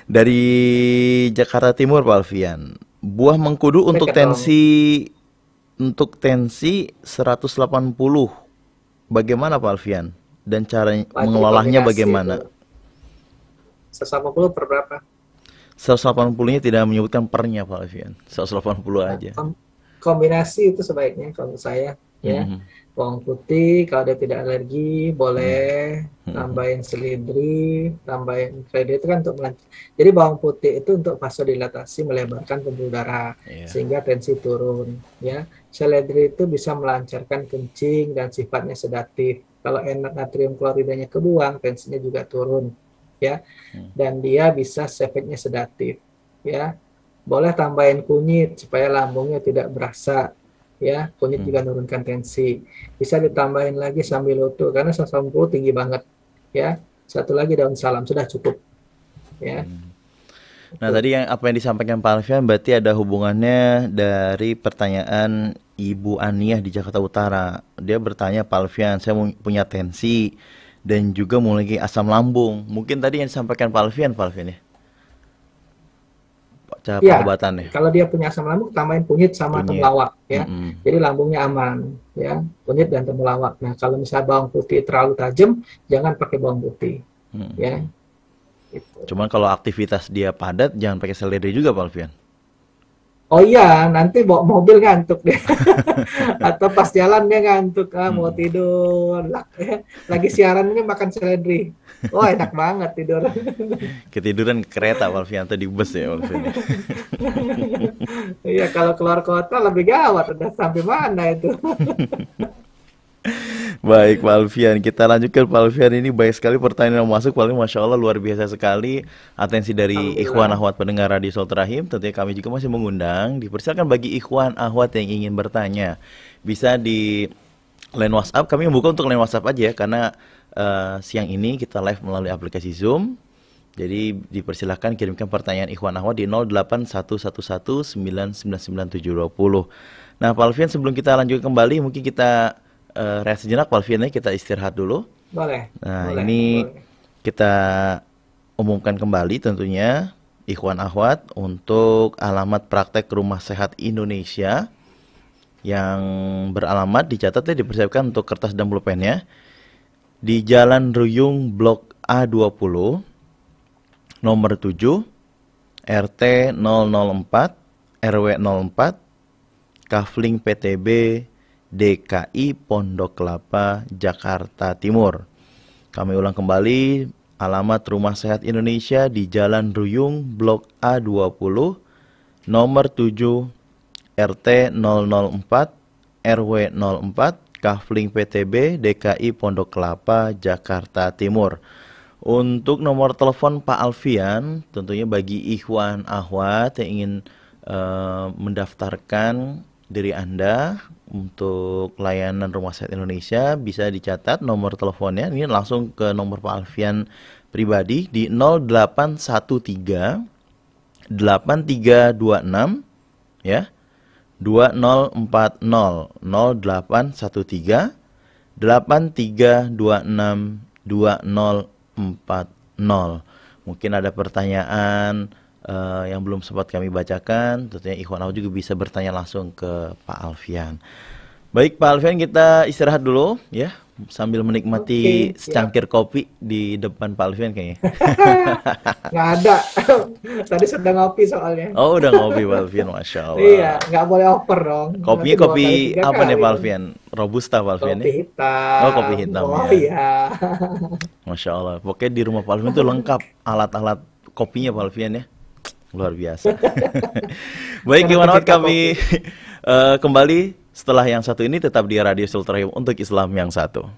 Dari Jakarta Timur Pak Alfian. Buah mengkudu Sampaikan dong. untuk tensi 180. Bagaimana Pak Alfian? Dan cara Wah, itu mengelolanya kombinasi itu. bagaimana? 180 per berapa? 180-nya tidak menyebutkan pernya Pak Alfian. 180 Nah, aja. kombinasi itu sebaiknya kalau menurut saya ya. Mhm. Bawang putih kalau dia tidak alergi boleh, Mhm. tambahin seledri itu kan untuk jadi bawang putih itu untuk vasodilatasi, melebarkan pembuluh darah Iya. sehingga tensi turun ya. Seledri itu bisa melancarkan kencing dan sifatnya sedatif. Kalau natrium kloridanya kebuang, tensinya juga turun ya. Dan dia bisa efeknya sedatif ya. Boleh tambahin kunyit supaya lambungnya tidak berasa, ya. Kunyit juga menurunkan tensi. Bisa ditambahin lagi sambiloto karena sambiloto tinggi banget, ya. Satu lagi daun salam sudah cukup, ya. Nah, tadi apa yang disampaikan Pak Alfian berarti ada hubungannya dari pertanyaan Ibu Aniah di Jakarta Utara. Dia bertanya, Pak Alfian, saya punya tensi dan juga memiliki asam lambung. Mungkin tadi yang disampaikan Pak Alfian ya? Cara Ya, pengobatannya. kalau dia punya asam lambung, tambahin kunyit sama Kunyit. temulawak, ya. Jadi lambungnya aman, ya. Kunyit dan temulawak. Nah, kalau misalnya bawang putih terlalu tajam, jangan pakai bawang putih, ya. Gitu. Cuman kalau aktivitas dia padat, jangan pakai seledri juga, Pak Alfian. Oh iya, nanti bawa mobil ngantuk deh. Atau pas jalan dia ngantuk, mau tidur. Lagi siaran ini makan seledri. Wah, enak banget tidur. Ketiduran kereta Pak Alfian atau di bus ya Pak Alfian. Iya, kalau keluar kota lebih gawat. Udah sampai mana itu? Baik Pak Alfian, kita lanjutkan Pak Alfian. Ini banyak sekali pertanyaan yang masuk. Paling Masya Allah luar biasa sekali. Atensi dari ikhwan ahwat pendengar Radio Silatul Rahim. Tentunya kami juga masih mengundang. Dipersilakan bagi ikhwan ahwat yang ingin bertanya, bisa di line WhatsApp. Kami membuka untuk line WhatsApp aja ya, karena siang ini kita live melalui aplikasi Zoom. Jadi dipersilakan kirimkan pertanyaan ikhwan ahwat di 08111999720. Nah Pak Alfian, sebelum kita lanjutkan kembali, mungkin kita rehat sejenak Pak Alfian, kita istirahat dulu. Boleh. Nah, boleh, ini boleh. kita umumkan kembali tentunya ikhwan ahwat untuk alamat praktek Rumah Sehat Indonesia yang beralamat, dicatat ya, dipersiapkan untuk kertas dan pulpennya, di Jalan Ruyung Blok A20 nomor 7 RT 004 RW 04 Kafling PTB DKI Pondok Kelapa, Jakarta Timur. Kami ulang kembali, alamat Rumah Sehat Indonesia di Jalan Ruyung Blok A20 nomor 7 RT 004 RW 04 Kafling PTB DKI Pondok Kelapa, Jakarta Timur. Untuk nomor telepon Pak Alfian, tentunya bagi ikhwan ahwat yang ingin mendaftarkan diri Anda untuk layanan Rumah Sehat Indonesia, bisa dicatat nomor teleponnya. Ini langsung ke nomor Pak Alfian pribadi di 0813 8326 ya 2040 0813 8326 2040. Mungkin ada pertanyaan yang belum sempat kami bacakan, tentunya ikhwan ahwat juga bisa bertanya langsung ke Pak Alfian. Baik Pak Alfian, kita istirahat dulu ya, sambil menikmati secangkir kopi di depan Pak Alfian kayaknya. Nggak ada. Tadi sudah ngopi soalnya. Oh, udah ngopi Pak Alfian, Masya Allah. Iya, nggak boleh over dong. Kopinya kopi apa nih Pak Alfian? Robusta Pak Alfian Kopi hitam. Oh, kopi hitam ya. Iya. Masya Allah. Pokoknya di rumah Pak Alfian itu lengkap alat-alat kopinya Pak Alfian ya. Luar biasa. Baik, gimana kami kembali setelah yang satu ini, tetap di Radio Silatul Rahim untuk Islam yang satu.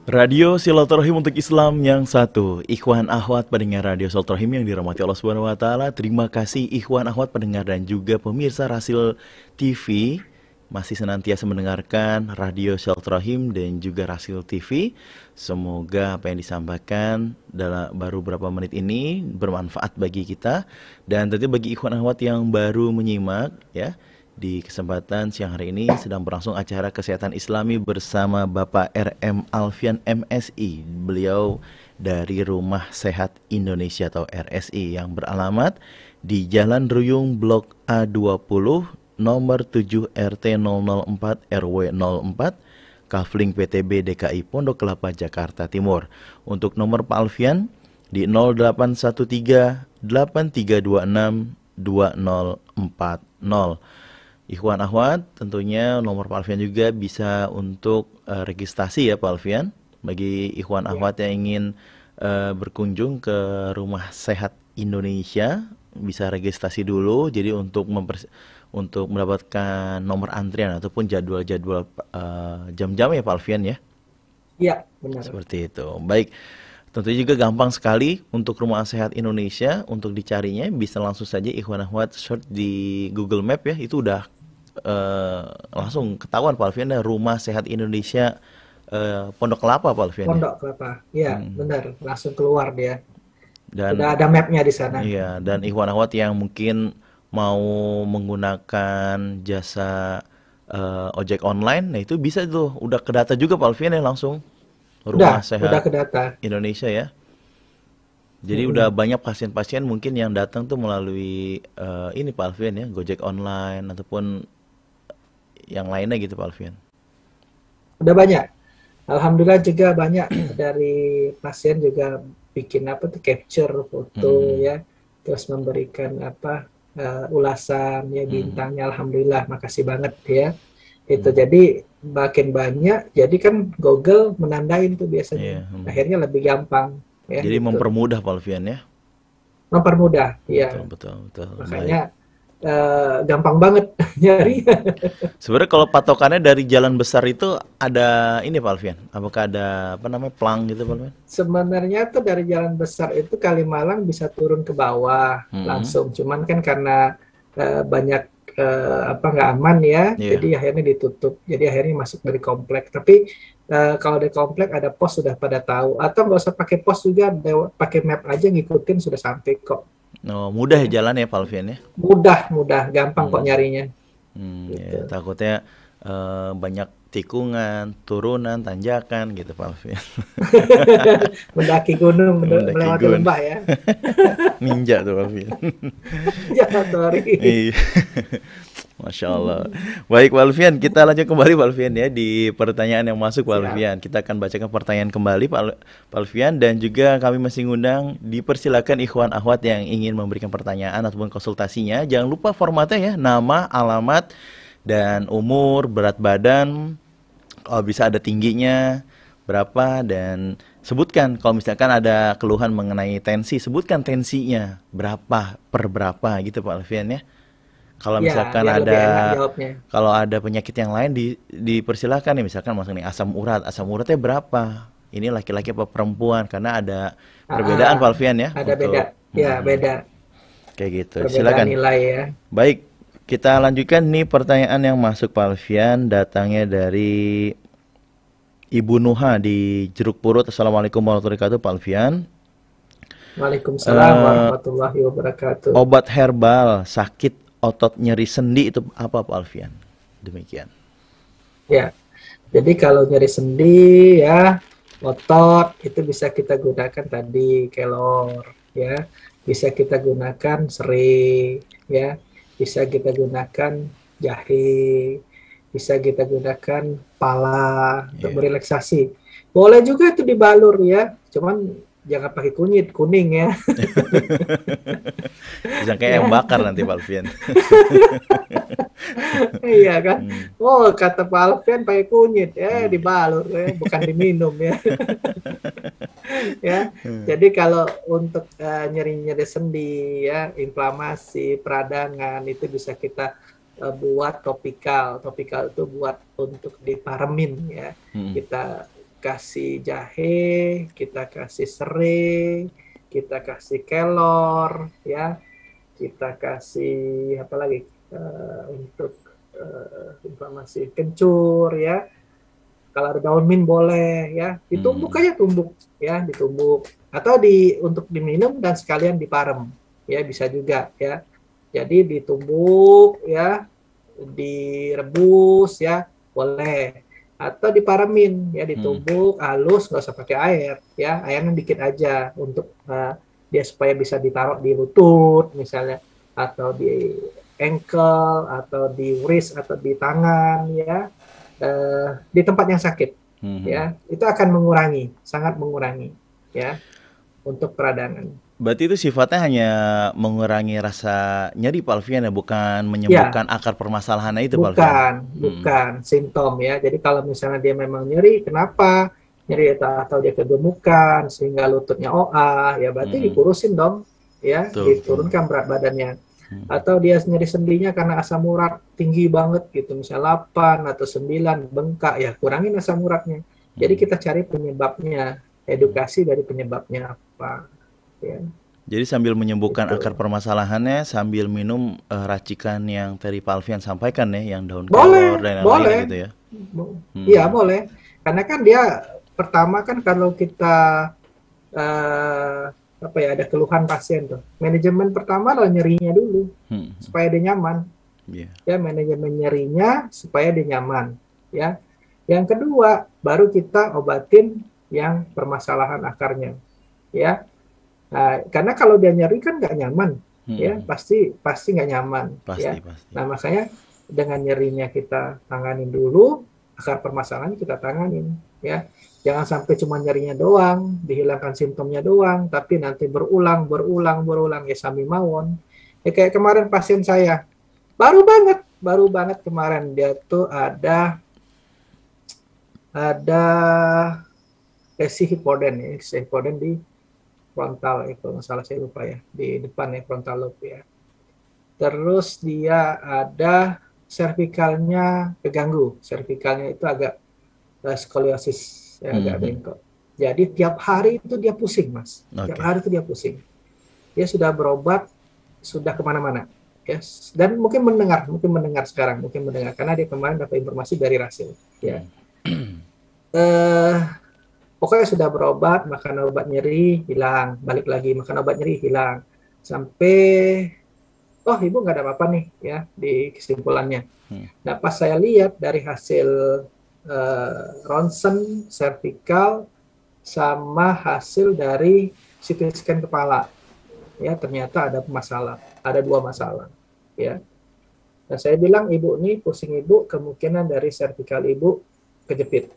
Radio Silaturahim untuk Islam yang satu. Ikhwan Akhwat pendengar Radio Silaturahim yang dirahmati Allah Subhanahu wa taala. Terima kasih Ikhwan Akhwat pendengar dan juga pemirsa Rasil TV masih senantiasa mendengarkan Radio Silaturahim dan juga Rasil TV. Semoga apa yang disampaikan dalam baru beberapa menit ini bermanfaat bagi kita dan tentu bagi Ikhwan Akhwat yang baru menyimak ya. Di kesempatan siang hari ini sedang berlangsung acara kesehatan Islami bersama Bapak RM Alfian MSI. Beliau dari Rumah Sehat Indonesia atau RSI yang beralamat di Jalan Ruyung Blok A20 nomor 7 RT 004 RW 04 Kafling PTB DKI Pondok Kelapa Jakarta Timur. Untuk nomor Pak Alfian di 0813 8326 2040. Ikhwan Akhwat tentunya nomor Pak Alfian juga bisa untuk registrasi ya Pak Alfian. Bagi Ikhwan Akhwat yang ingin berkunjung ke Rumah Sehat Indonesia bisa registrasi dulu. Jadi untuk mendapatkan nomor antrian ataupun jadwal-jadwal jam-jam ya Pak Alfian ya. Iya, benar. Seperti itu. Baik. Tentunya juga gampang sekali untuk Rumah Sehat Indonesia untuk dicarinya bisa langsung saja Ikhwan Akhwat search di Google Map ya, itu udah langsung ketahuan Pak Alfian ya, Rumah Sehat Indonesia Pondok Kelapa Pak Alfian. Pondok Kelapa, iya benar, langsung keluar dia. Dan udah ada mapnya di sana. Iya, dan Ikhwan Akhwat yang mungkin mau menggunakan jasa ojek online, nah itu bisa tuh, udah kedata juga Pak Alfian ya langsung. Rumah Sehat udah kedata Indonesia ya. Jadi udah banyak pasien-pasien mungkin yang datang tuh melalui ini Pak Alfian ya, Gojek online ataupun yang lainnya gitu Pak Alfian. Udah banyak. Alhamdulillah juga banyak dari pasien juga bikin apa tuh capture foto ya, terus memberikan apa ulasan ya bintangnya. Alhamdulillah, makasih banget ya. Itu jadi makin banyak, jadi kan Google menandain tuh biasanya. Akhirnya lebih gampang ya. Jadi gitu. mempermudah Pak Alfian ya. Mempermudah, ya. Betul. Makanya gampang banget nyari. Sebenarnya kalau patokannya dari jalan besar itu ada ini Pak Alfian, apakah ada apa namanya plang gitu Pak Alfian? Sebenarnya tuh dari jalan besar itu Kalimalang bisa turun ke bawah langsung, cuman kan karena banyak apa nggak aman ya, jadi akhirnya ditutup. Jadi akhirnya masuk dari komplek. Tapi kalau di komplek ada pos sudah pada tahu, atau nggak usah pakai pos juga, pakai map aja ngikutin sudah sampai kok. Oh, mudah ya jalan ya Pak Alfian ya? Mudah, gampang kok nyarinya. Ya, takutnya banyak tikungan, turunan, tanjakan gitu Pak Alfian. Mendaki gunung, melewati lembah ya. Ninja tuh Pak Alfian. Ya, sorry. Masya Allah. Baik Pak Alfian, kita lanjut kembali Pak Alfian ya di pertanyaan yang masuk Pak Alfian. Kita akan bacakan pertanyaan kembali Pak Alfian, dan juga kami masih ngundang, dipersilakan Ikhwan Akhwat yang ingin memberikan pertanyaan ataupun konsultasinya. Jangan lupa formatnya ya, nama, alamat, dan umur, berat badan, kalau bisa ada tingginya berapa, dan sebutkan kalau misalkan ada keluhan mengenai tensi, sebutkan tensinya berapa per berapa gitu Pak Alfian ya. Kalau misalkan kalau ada penyakit yang lain dipersilakan nih, misalkan maksudnya asam uratnya berapa? Ini laki-laki apa perempuan? Karena ada perbedaan Pak Alfian ya. Ada beda. Ya, beda. Kayak gitu. Perbedaan Silakan. Nilai ya. Baik, kita lanjutkan nih pertanyaan yang masuk Pak Alfian, datangnya dari Ibu Nuha di Jeruk Purut. Assalamualaikum warahmatullahi wabarakatuh Pak Alfian. Waalaikumsalam warahmatullahi wabarakatuh. Obat herbal sakit otot nyeri sendi itu apa Pak Alfian? Demikian. Ya, jadi kalau nyeri sendi ya, otot itu bisa kita gunakan tadi kelor ya, bisa kita gunakan serai ya, bisa kita gunakan jahe, bisa kita gunakan pala untuk merelaksasi. Boleh juga itu dibalur ya, cuman jangan pakai kunyit, kuning ya. Bisa kayak yang bakar nanti Pak Alfian. Iya kan. Oh, kata Pak Alfian pakai kunyit ya, dibalur ya, bukan diminum ya. Ya. Jadi kalau untuk nyeri-nyeri sendi ya, inflamasi, peradangan itu bisa kita buat topikal. Topikal itu buat untuk diparemin ya. Kita kasih jahe, kita kasih serai, kita kasih kelor, ya, kita kasih apa lagi untuk informasi kencur, ya. Kalau ada daun mint boleh, ya, ditumbuk aja, tumbuk, ya, ditumbuk, atau untuk diminum dan sekalian diparem, ya, bisa juga, ya. Jadi ditumbuk, ya, direbus, ya, boleh, atau diparemin, ya, ditumbuk halus, nggak usah pakai air, ya, airnya dikit aja untuk dia supaya bisa ditaruh di lutut misalnya, atau di ankle, atau di wrist, atau di tangan, ya, di tempat yang sakit, ya, itu akan mengurangi, sangat mengurangi, ya, untuk peradangan. Berarti itu sifatnya hanya mengurangi rasa nyeri Pak Alfian ya, bukan menyembuhkan akar permasalahannya itu Pak Alfian? Bukan simptom ya. Jadi kalau misalnya dia memang nyeri, kenapa? Nyeri atau dia kegemukan sehingga lututnya OA, ya berarti dikurusin dong, ya, diturunkan berat badannya. Atau dia nyeri sendinya karena asam urat tinggi banget gitu, misalnya 8 atau 9, bengkak, ya kurangin asam uratnya. Jadi kita cari penyebabnya, edukasi dari penyebabnya apa. Ya. Jadi sambil menyembuhkan akar permasalahannya, sambil minum racikan yang tadi Pak Alfian sampaikan ya, yang daun kelor dan lain-lain gitu ya? Iya boleh, karena kan dia pertama kan kalau kita ada keluhan pasien tuh, manajemen pertama adalah nyerinya dulu, supaya dia nyaman, ya, manajemen nyerinya supaya dia nyaman, ya. Yang kedua baru kita obatin yang permasalahan akarnya, ya. Nah, karena kalau dia nyeri kan nggak nyaman, ya, pasti nggak nyaman, ya. Nah, makanya dengan nyerinya kita tanganin dulu, akar permasalahan kita tanganin, ya. Jangan sampai cuma nyerinya doang, dihilangkan simptomnya doang, tapi nanti berulang ya sami mawon. Ya, kayak kemarin pasien saya, baru banget kemarin dia tuh ada lesi hipoden, ya, lesi hipoden di frontal, kalau nggak salah saya lupa ya, di depan ya, frontal lobe ya. Terus dia ada cervicalnya keganggu, cervicalnya itu agak skoliosis, ya, agak bengkok. Jadi tiap hari itu dia pusing, Mas. Tiap hari itu dia pusing. Dia sudah berobat, sudah kemana-mana, ya. Dan mungkin mendengar sekarang, karena dia kemarin dapat informasi dari Rasil, ya. Pokoknya sudah berobat, makan obat nyeri, hilang. Balik lagi, makan obat nyeri, hilang. Sampai, oh ibu nggak ada apa-apa nih, ya, di kesimpulannya. Nah, pas saya lihat dari hasil ronsen cervical sama hasil dari CT scan kepala, ya, ternyata ada masalah, ada 2 masalah, ya. Nah, saya bilang, ibu nih, pusing ibu, kemungkinan dari cervical ibu kejepit.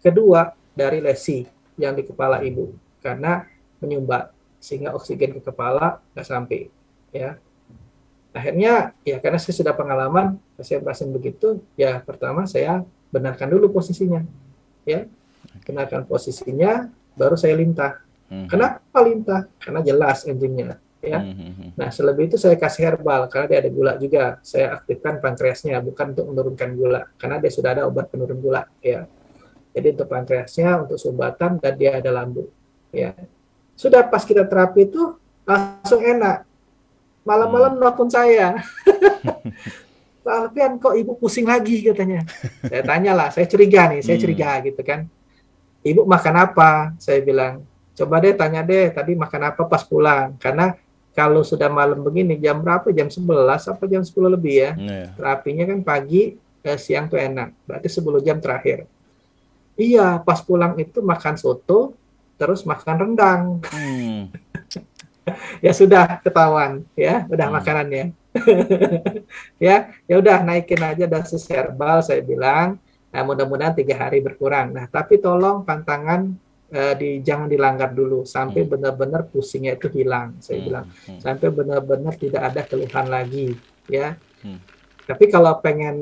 Kedua, dari lesi yang di kepala ibu, karena menyumbat sehingga oksigen ke kepala nggak sampai, ya. Akhirnya, ya, karena saya sudah pengalaman pasien-pasien begitu, ya, pertama saya benarkan dulu posisinya, ya, benarkan posisinya, baru saya lintah. Kenapa lintah? Karena jelas enzimnya, ya. Nah, selebih itu saya kasih herbal karena dia ada gula juga. Saya aktifkan pankreasnya, bukan untuk menurunkan gula, karena dia sudah ada obat penurun gula, ya. Jadi untuk pankreasnya, untuk sumbatan, dan dia ada lambung, ya. Sudah pas kita terapi itu langsung enak. Malam-malam nelfon saya. Pak Alfian, kok ibu pusing lagi katanya. Saya tanyalah, saya curiga gitu kan. Ibu makan apa? Saya bilang, coba deh tanya deh tadi makan apa pas pulang. Karena kalau sudah malam begini, jam berapa? Jam 11 apa jam 10 lebih ya. Terapinya kan pagi, siang tuh enak. Berarti 10 jam terakhir. Iya, pas pulang itu makan soto, terus makan rendang. Ya sudah ketahuan, ya, udah makanannya. ya udah naikin aja dosis herbal, saya bilang. Nah, mudah-mudahan 3 hari berkurang. Nah, tapi tolong pantangan jangan dilanggar dulu sampai benar-benar pusingnya itu hilang, saya bilang. Sampai benar-benar tidak ada keluhan lagi, ya. Tapi kalau pengen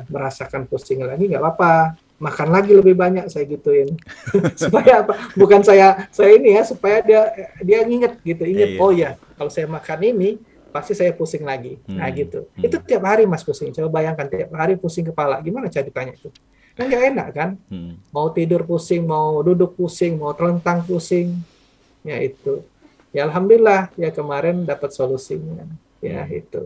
merasakan pusing lagi nggak apa-apa. Makan lagi lebih banyak, saya gituin. Supaya apa? Bukan saya ini ya, supaya dia inget gitu, oh ya, kalau saya makan ini pasti saya pusing lagi. Nah gitu. Itu tiap hari Mas pusing. Coba bayangkan tiap hari pusing kepala. Gimana ceritanya itu? Kan nggak enak kan? Hmm. Mau tidur pusing, mau duduk pusing, mau terlentang pusing, ya itu. Ya alhamdulillah ya kemarin dapat solusinya. Ya Hmm. itu.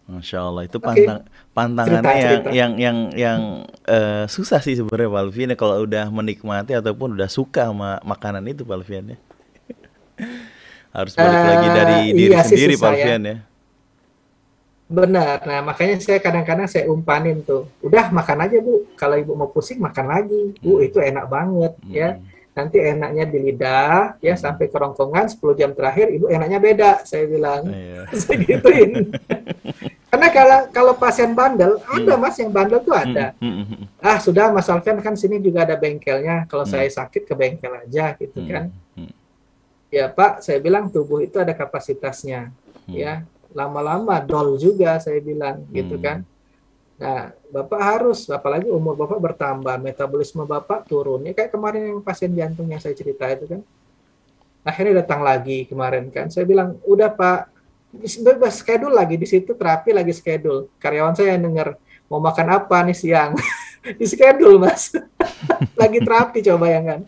Masya Allah itu Oke, pantangannya cerita-cerita. yang susah sih sebenarnya Pak Alfian ya, kalau udah menikmati ataupun udah suka sama makanan itu Pak Alfian ya. Harus balik lagi dari diri Iya sih sendiri Pak susah ya. Alfian ya. Benar. Nah, makanya saya kadang-kadang saya umpanin tuh. Udah makan aja, Bu. Kalau Ibu mau pusing, makan lagi. Bu, Hmm. itu enak banget ya. Hmm. Nanti enaknya di lidah ya Hmm. sampai kerongkongan 10 jam terakhir Ibu enaknya beda, saya bilang. Iya. Saya gituin. Karena kalau pasien bandel, ada Hmm. Mas yang bandel tuh Hmm. ada. Hmm. Hmm. Ah, sudah Mas Alfian kan sini juga ada bengkelnya. Kalau Hmm. saya sakit ke bengkel aja gitu Hmm. kan. Hmm. Ya Pak, saya bilang tubuh itu ada kapasitasnya. Hmm. Ya, lama-lama dol juga saya bilang gitu Hmm. kan. Nah, Bapak harus, apalagi umur Bapak bertambah, metabolisme Bapak turun. Ya kayak kemarin yang pasien jantung yang saya cerita itu kan. Akhirnya datang lagi kemarin kan. Saya bilang, udah Pak, bebas schedule lagi di situ terapi lagi schedule. Karyawan saya yang dengar mau makan apa nih siang. Di schedule Mas. Lagi terapi coba ya kan.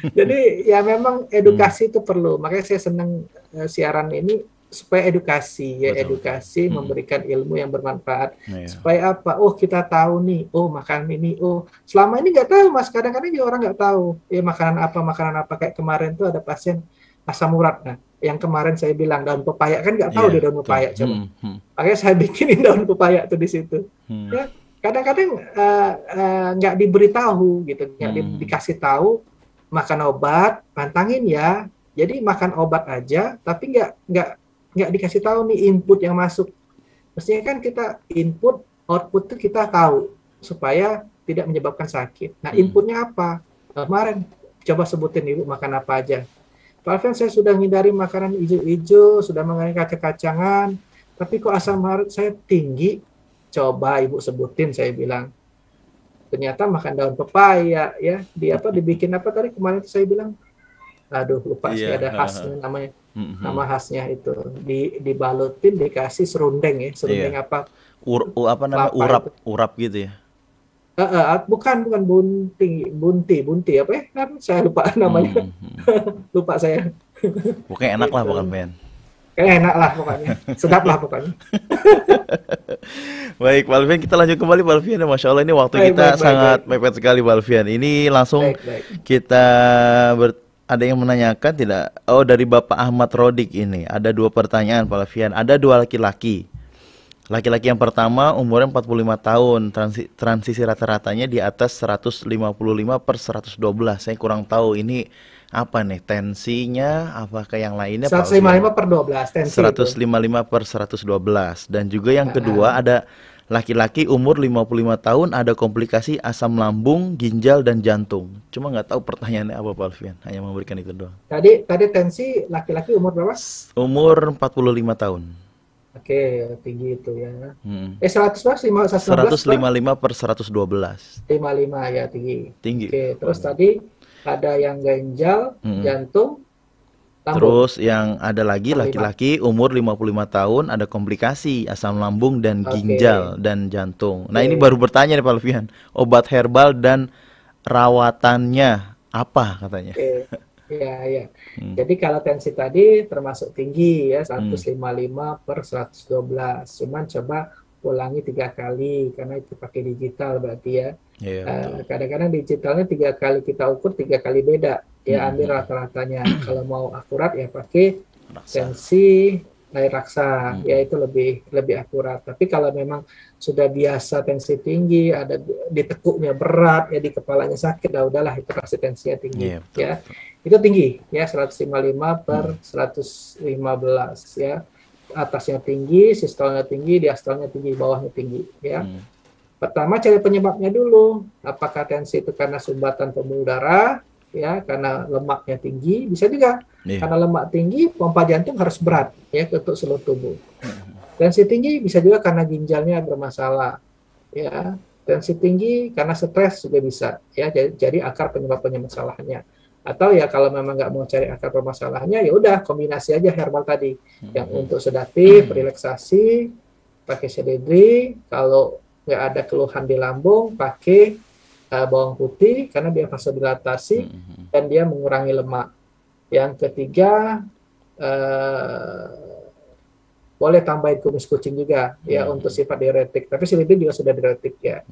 Jadi ya memang Hmm. edukasi itu perlu. Makanya saya senang siaran ini supaya edukasi ya, Betul betul. edukasi Hmm. memberikan ilmu yang bermanfaat. Iya. Supaya apa? Oh kita tahu nih. Oh makan ini. Oh selama ini nggak tahu Mas. Kadang-kadang juga orang nggak tahu. Ya makanan apa kayak kemarin tuh ada pasien asam urat. Nah, yang kemarin saya bilang daun pepaya kan nggak tahu Iya dia daun betul. pepaya coba. Hmm. Hmm. Makanya saya bikinin daun pepaya tuh di situ. Hmm. Ya, kadang-kadang nggak diberitahu gitu, nggak Hmm. dikasih tahu makan obat, pantangin ya. Jadi makan obat aja, tapi nggak dikasih tahu nih input yang masuk. Mestinya kan kita input, output itu kita tahu supaya tidak menyebabkan sakit. Nah, Hmm. inputnya apa? Kemarin coba sebutin Ibu makan apa aja. Pak Alvin, saya sudah menghindari makanan hijau-hijau, sudah mengurangi kacang-kacangan, tapi kok asam urat saya tinggi. Coba Ibu sebutin, saya bilang. Ternyata makan daun pepaya, ya. Dibikin apa tadi kemarin saya bilang? Aduh, lupa sih Iya. ada khasnya namanya. Hmm. Hmm. Nama khasnya itu dibalutin, dikasih serundeng ya, serundeng Iya. apa? Apa namanya, Kelapa urap itu. urap gitu ya. Bukan bunti apa ya? Kan saya lupa namanya. Hmm. Hmm. Lupa saya. Pokoknya enak lah Pak Itu. Alfian. Kayak enak lah pokoknya. Sedap lah pokoknya. Baik, Pak Alfian, kita lanjut kembali Pak Alfian. Masya Allah ini waktu Baik, kita baik, baik, sangat baik. mepet sekali Pak Alfian. Ini langsung Baik, baik. kita ada yang menanyakan tidak? Oh, dari Bapak Ahmad Rodik ini. Ada dua pertanyaan Pak Alfian. Ada dua laki-laki. Laki-laki yang pertama umurnya 45 tahun, transisi rata-ratanya di atas 155/112. Saya kurang tahu ini apa nih tensinya, apakah yang lainnya Pak Alfian? 155/12 tensi itu. 155/112. Dan juga yang kedua Ah, ada laki-laki umur 55 tahun ada komplikasi asam lambung, ginjal dan jantung. Cuma nggak tahu pertanyaannya apa Pak Alfian. Hanya memberikan itu doang. tadi tensi laki-laki umur berapa? Umur 45 tahun. Oke, tinggi itu ya. Hmm. 100 Mas, 115 Pak? 155/112. 55 ya tinggi. Tinggi. Oke, terus tadi ada yang ginjal, Mm-mm. jantung, lambung. Terus yang ada lagi 55. laki-laki umur 55 tahun ada komplikasi asam lambung dan ginjal Oke, dan jantung. Nah, ini oke. baru bertanya nih Pak Alfian. Obat herbal dan rawatannya apa katanya? Oke, ya, ya. Hmm. Jadi kalau tensi tadi termasuk tinggi ya, Hmm. 155/112. Cuman coba ulangi 3 kali karena itu pakai digital berarti ya. Iya betul. Kadang-kadang digitalnya 3 kali kita ukur 3 kali beda. Ya ambil Hmm. rata-ratanya. Kalau mau akurat ya pakai Raksa. tensi air raksa, ya Hmm. itu lebih akurat. Tapi kalau memang sudah biasa tensi tinggi, ada di tekuknya berat, ya di kepalanya sakit, udahlah itu pasti tensinya tinggi, Iya betul ya. betul. Itu tinggi, ya 155 per Hmm. 115, ya. Atasnya tinggi, sistolnya tinggi, diastolnya tinggi, bawahnya tinggi, ya. Hmm. Pertama cari penyebabnya dulu. Apakah tensi itu karena sumbatan pembuluh darah, ya, karena lemaknya tinggi, bisa juga. Iya. Karena lemak tinggi, pompa jantung harus berat ya untuk seluruh tubuh. Tensi tinggi bisa juga karena ginjalnya bermasalah, ya. Tensi tinggi karena stres juga bisa, ya. Jadi akar penyebab masalahnya. Atau ya kalau memang nggak mau cari akar permasalahannya, ya udah kombinasi aja herbal tadi. Yang untuk sedatif, relaksasi, pakai seledri. Kalau nggak ada keluhan di lambung, pakai bawang putih karena dia vasodilatasi dan dia mengurangi lemak. Yang ketiga, boleh tambahin kumis kucing juga ya untuk sifat diuretik. Tapi seledri juga sudah diuretik ya.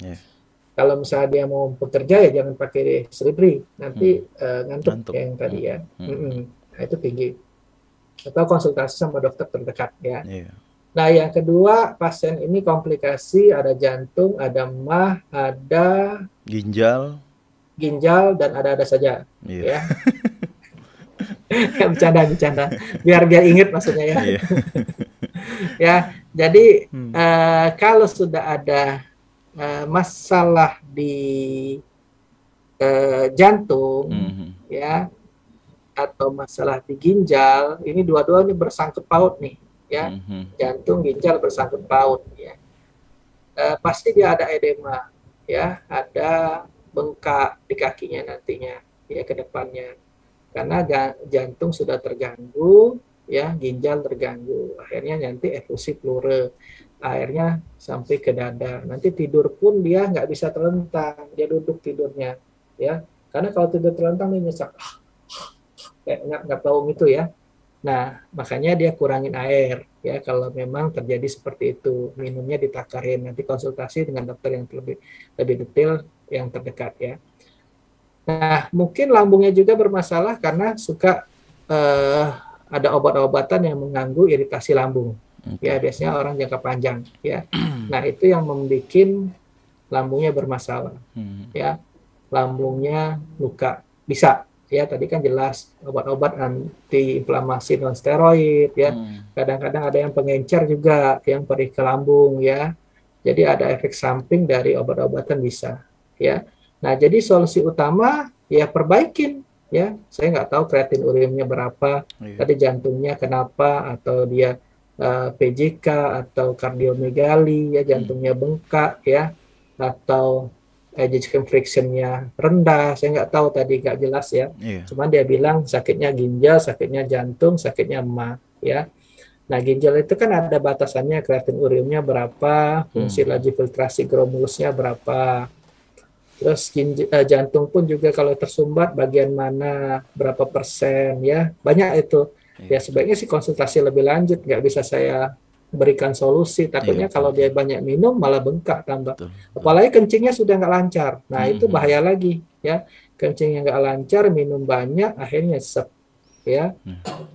Kalau misalnya dia mau bekerja ya jangan pakai seledri, nanti ngantuk yang tadi ya. Nah, itu tinggi. Atau konsultasi sama dokter terdekat ya. Nah, yang kedua, pasien ini komplikasi, ada jantung, ada mah, ada ginjal dan ada saja. Ya. Bercanda. Biar inget maksudnya ya. Ya, jadi kalau sudah ada masalah di jantung, ya, atau masalah di ginjal, ini dua-duanya bersangkut paut nih. Ya, jantung, ginjal bersangkut paut ya. Pasti dia ada edema ya, ada bengkak di kakinya nantinya ya ke depannya. Karena jantung sudah terganggu ya, ginjal terganggu. Akhirnya nanti efusi pleura. Akhirnya sampai ke dada. Nanti tidur pun dia nggak bisa terlentang, dia duduk tidurnya ya. Karena kalau tidur terlentang dia nyesak kayak nggak tahu gitu ya. Nah, makanya dia kurangin air ya kalau memang terjadi seperti itu. Minumnya ditakarin, nanti konsultasi dengan dokter yang lebih detail yang terdekat ya. Nah, mungkin lambungnya juga bermasalah karena suka ada obat-obatan yang mengganggu iritasi lambung. Ya, biasanya orang jangka panjang ya. Nah, itu yang membuat lambungnya bermasalah. Ya. Lambungnya luka. Bisa ya, tadi kan jelas obat-obat anti-inflamasi non steroid ya. Kadang-kadang ada yang pengencer juga yang perih ke lambung ya. Jadi ada efek samping dari obat-obatan bisa ya. Nah, jadi solusi utama ya perbaikin ya. Saya nggak tahu kreatinuriumnya berapa, tadi jantungnya kenapa, atau dia PJK atau kardiomegali ya, jantungnya bengkak ya, atau ejection fraction-nya rendah, saya nggak tahu tadi, nggak jelas ya. Cuman dia bilang sakitnya ginjal, sakitnya jantung, sakitnya emah ya. Nah, ginjal itu kan ada batasannya, kreatinuriumnya berapa, fungsi laju filtrasi glomerulusnya berapa. Terus jantung pun juga kalau tersumbat bagian mana, berapa persen ya, banyak itu. Ya sebaiknya sih konsultasi lebih lanjut, nggak bisa saya berikan solusi, takutnya kalau dia banyak minum malah bengkak tambah. Apalagi kencingnya sudah nggak lancar, nah itu bahaya lagi ya. Kencingnya nggak lancar, minum banyak, akhirnya sep ya,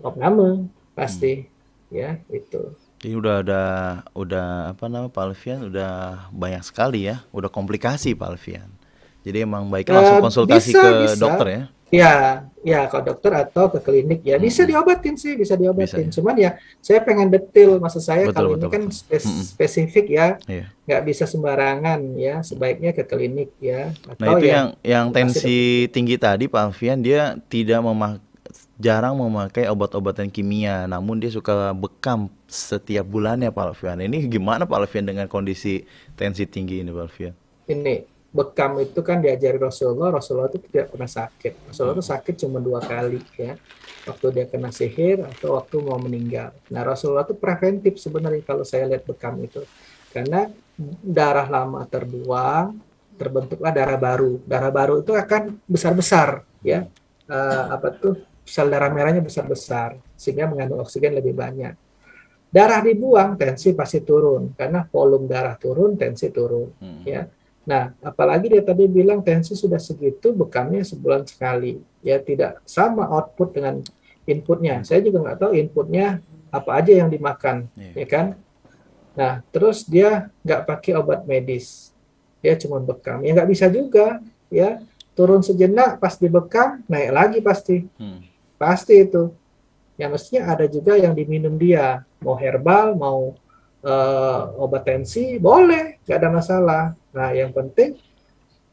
opname pasti ya itu. Jadi udah apa namanya Pak Alfian, udah banyak sekali ya, udah komplikasi Pak Alfian. Jadi emang baiknya langsung konsultasi ke dokter ya. Ya, ke dokter atau ke klinik ya, bisa diobatin sih, bisa diobatin. Cuman ya saya pengen detail, maksud saya kalau ini kan spesifik ya, nggak bisa sembarangan ya, sebaiknya ke klinik ya. Atau nah itu ya, yang tensi tinggi tadi Pak Alfian, dia jarang memakai obat-obatan kimia, namun dia suka bekam setiap bulannya Pak Alfian. Ini gimana Pak Alfian dengan kondisi tensi tinggi ini Pak Alfian? Ini bekam itu kan diajari Rasulullah itu tidak pernah sakit. Rasulullah itu sakit cuma 2 kali ya, waktu dia kena sihir atau waktu mau meninggal. Nah, Rasulullah itu preventif sebenarnya kalau saya lihat bekam itu, karena darah lama terbuang, terbentuklah darah baru. Darah baru itu akan besar-besar ya, sel darah merahnya besar-besar sehingga mengandung oksigen lebih banyak. Darah dibuang, tensi pasti turun karena volume darah turun, tensi turun ya. Nah, apalagi dia tadi bilang tensi sudah segitu, bekamnya sebulan sekali. Ya, tidak sama output dengan inputnya. Saya juga nggak tahu inputnya apa aja yang dimakan, ya kan? Nah, terus dia nggak pakai obat medis. Dia cuma bekam. Ya nggak bisa juga, ya. Turun sejenak, pas dibekam, naik lagi pasti. Pasti itu. Ya, mestinya ada juga yang diminum dia. Mau herbal, mau obat tensi, boleh, nggak ada masalah. Nah, yang penting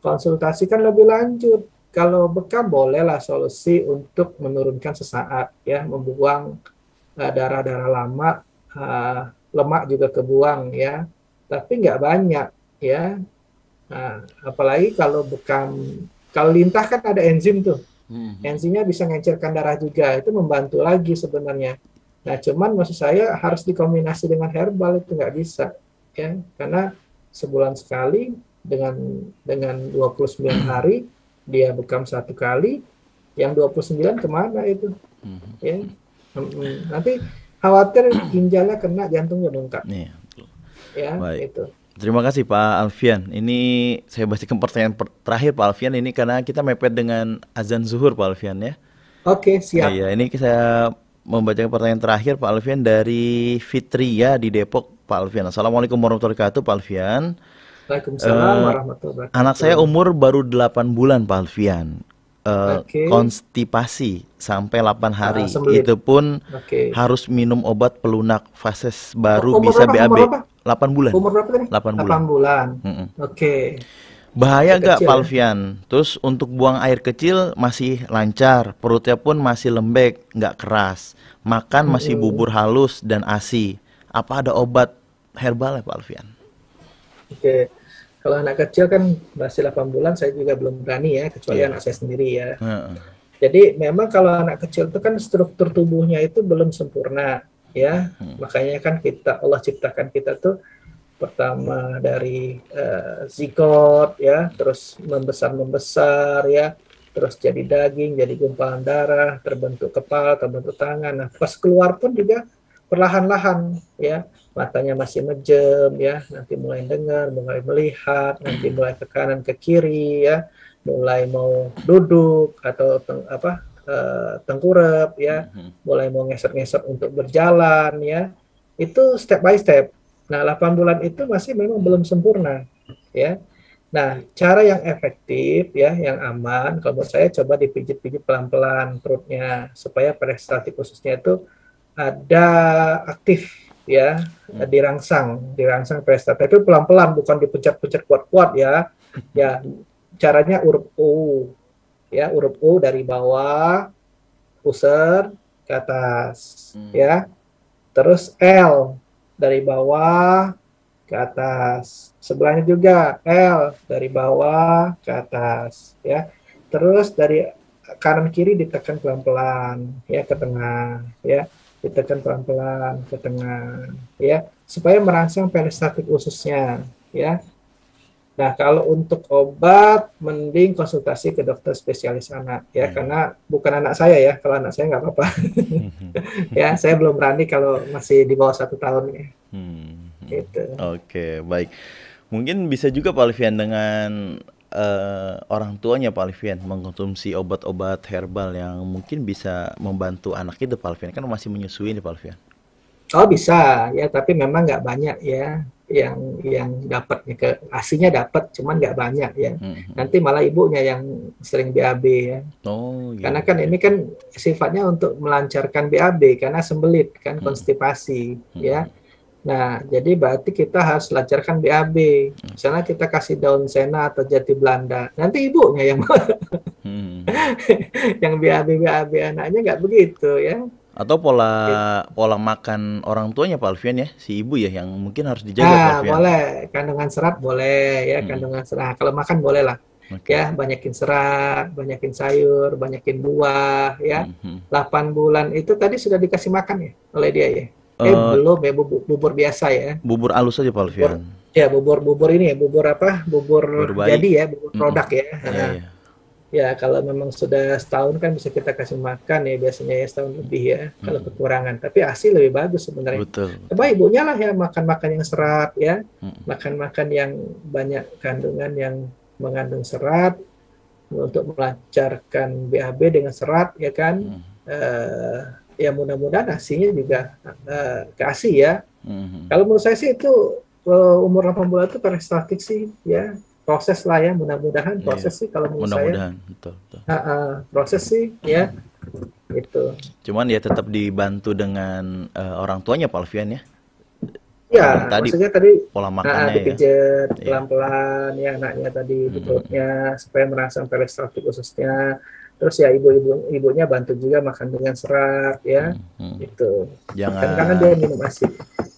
konsultasikan lebih lanjut. Kalau bekam bolehlah solusi untuk menurunkan sesaat ya, membuang darah-darah lama, lemak juga kebuang ya, tapi nggak banyak ya. Nah, apalagi kalau bekam, kalau lintah kan ada enzim tuh, enzimnya bisa ngencerkan darah juga, itu membantu lagi sebenarnya. Nah, cuman maksud saya harus dikombinasi dengan herbal, itu nggak bisa ya, karena sebulan sekali dengan 29 hari dia bekam 1 kali, yang 29 kemana itu? Ya, nanti khawatir ginjalnya kena, jantungnya bengkak. Iya. Ya, Baik. itu. Terima kasih Pak Alfian. Ini saya bacakan pertanyaan terakhir Pak Alfian ini karena kita mepet dengan azan zuhur Pak Alfian ya. Oke, siap. Iya, ini saya membacakan pertanyaan terakhir Pak Alfian dari Fitria di Depok Pak Alfian. Assalamualaikum warahmatullahi wabarakatuh Pak Alfian. Waalaikumsalam warahmatullahi Anak saya wabarakatuh. umur baru 8 bulan Pak Alfian. Oke, Konstipasi sampai 8 hari. sembelit. Itu pun Oke. harus minum obat pelunak fases baru Umur bisa berapa? Umur BAB. berapa? 8 bulan. Umur berapa tadi? 8 bulan. 8 bulan. Mm-mm. Oke. Bahaya Masih gak kecil Pak ya. Alfian? Terus untuk buang air kecil masih lancar, perutnya pun masih lembek, nggak keras. Makan masih bubur halus dan ASI. Apa ada obat herbal ya Pak Alfian? Oke. Kalau anak kecil kan masih 8 bulan, saya juga belum berani ya, kecuali Iya. anak saya sendiri ya. Heeh. Jadi memang kalau anak kecil itu kan struktur tubuhnya itu belum sempurna ya. Makanya kan Allah ciptakan kita tuh pertama dari zigot ya, terus membesar ya, terus jadi daging, jadi gumpalan darah, terbentuk kepala, terbentuk tangan. Nah, pas keluar pun juga perlahan-lahan ya, matanya masih mejem ya, nanti mulai dengar, mulai melihat, nanti mulai ke kanan ke kiri ya, mulai mau duduk atau tengkurap ya, mulai mau ngeser-ngeser untuk berjalan ya. Itu step by step. Nah, 8 bulan itu masih memang belum sempurna ya. Nah, cara yang efektif ya, yang aman, kalau menurut saya coba dipijit-pijit pelan-pelan perutnya supaya peristaltik ususnya itu ada aktif ya, dirangsang peristaltik itu pelan-pelan, bukan dipencet-pencet kuat-kuat ya. Ya, caranya huruf U ya, huruf U dari bawah pusar ke atas ya. Terus L dari bawah ke atas. Sebelahnya juga L dari bawah ke atas ya. Terus dari kanan kiri ditekan pelan-pelan ya ke tengah ya. Ditekan pelan-pelan ke tengah ya, supaya merangsang peristaltik ususnya ya. Nah, kalau untuk obat mending konsultasi ke dokter spesialis anak ya, karena bukan anak saya ya. Kalau anak saya nggak apa-apa. Ya, saya belum berani kalau masih di bawah 1 tahun ya. Gitu. Oke, baik. Mungkin bisa juga Pak Alfian dengan orang tuanya Pak Alfian mengkonsumsi obat-obat herbal yang mungkin bisa membantu anak itu Pak Alfian, kan masih menyusui nih Pak Alfian. Oh bisa ya, tapi memang nggak banyak ya yang dapatnya, ke asinya dapat, cuman nggak banyak ya. Nanti malah ibunya yang sering BAB ya. Oh, Karena kan ini kan sifatnya untuk melancarkan BAB karena sembelit kan, konstipasi ya. Nah, jadi berarti kita harus lancarkan BAB. Misalnya kita kasih daun sena atau jati Belanda, nanti ibunya yang yang BAB anaknya nggak begitu ya. Atau pola makan orang tuanya Pak Alfian ya, si ibu ya, yang mungkin harus dijaga Pak Alfian. Boleh, kandungan serat boleh ya, kandungan serat. Kalau makan boleh lah. Ya, banyakin serat, banyakin sayur, banyakin buah ya. 8 bulan itu tadi sudah dikasih makan ya oleh dia ya. Belum ya, bubur biasa ya. Bubur halus aja Pak Alfian. Ya, bubur ini ya, bubur apa? Bubur jadi ya, bubur produk ya. Ya, kalau memang sudah setahun kan bisa kita kasih makan ya, biasanya ya setahun lebih ya, kalau kekurangan. Tapi ASI lebih bagus sebenarnya. Betul. Coba ibunya lah ya makan-makan yang serat ya, makan-makan yang banyak kandungan yang mengandung serat untuk melancarkan BAB dengan serat ya kan. Ya mudah-mudahan ASInya juga ke ASI ya. Kalau menurut saya sih itu umur 8 bulan itu peristaltik sih ya. Proses lah ya, mudah-mudahan proses sih kalau menurut saya. Betul. Proses sih ya, gitu. Cuman ya tetap dibantu dengan orang tuanya Pak Alfian ya. Ya, maksudnya tadi pola makannya dipijat pelan-pelan ya anaknya tadi di perutnya supaya merangsang peristaltik ususnya. Terus ya ibunya bantu juga makan dengan serat ya, gitu. Jangan karena dia minum ASI.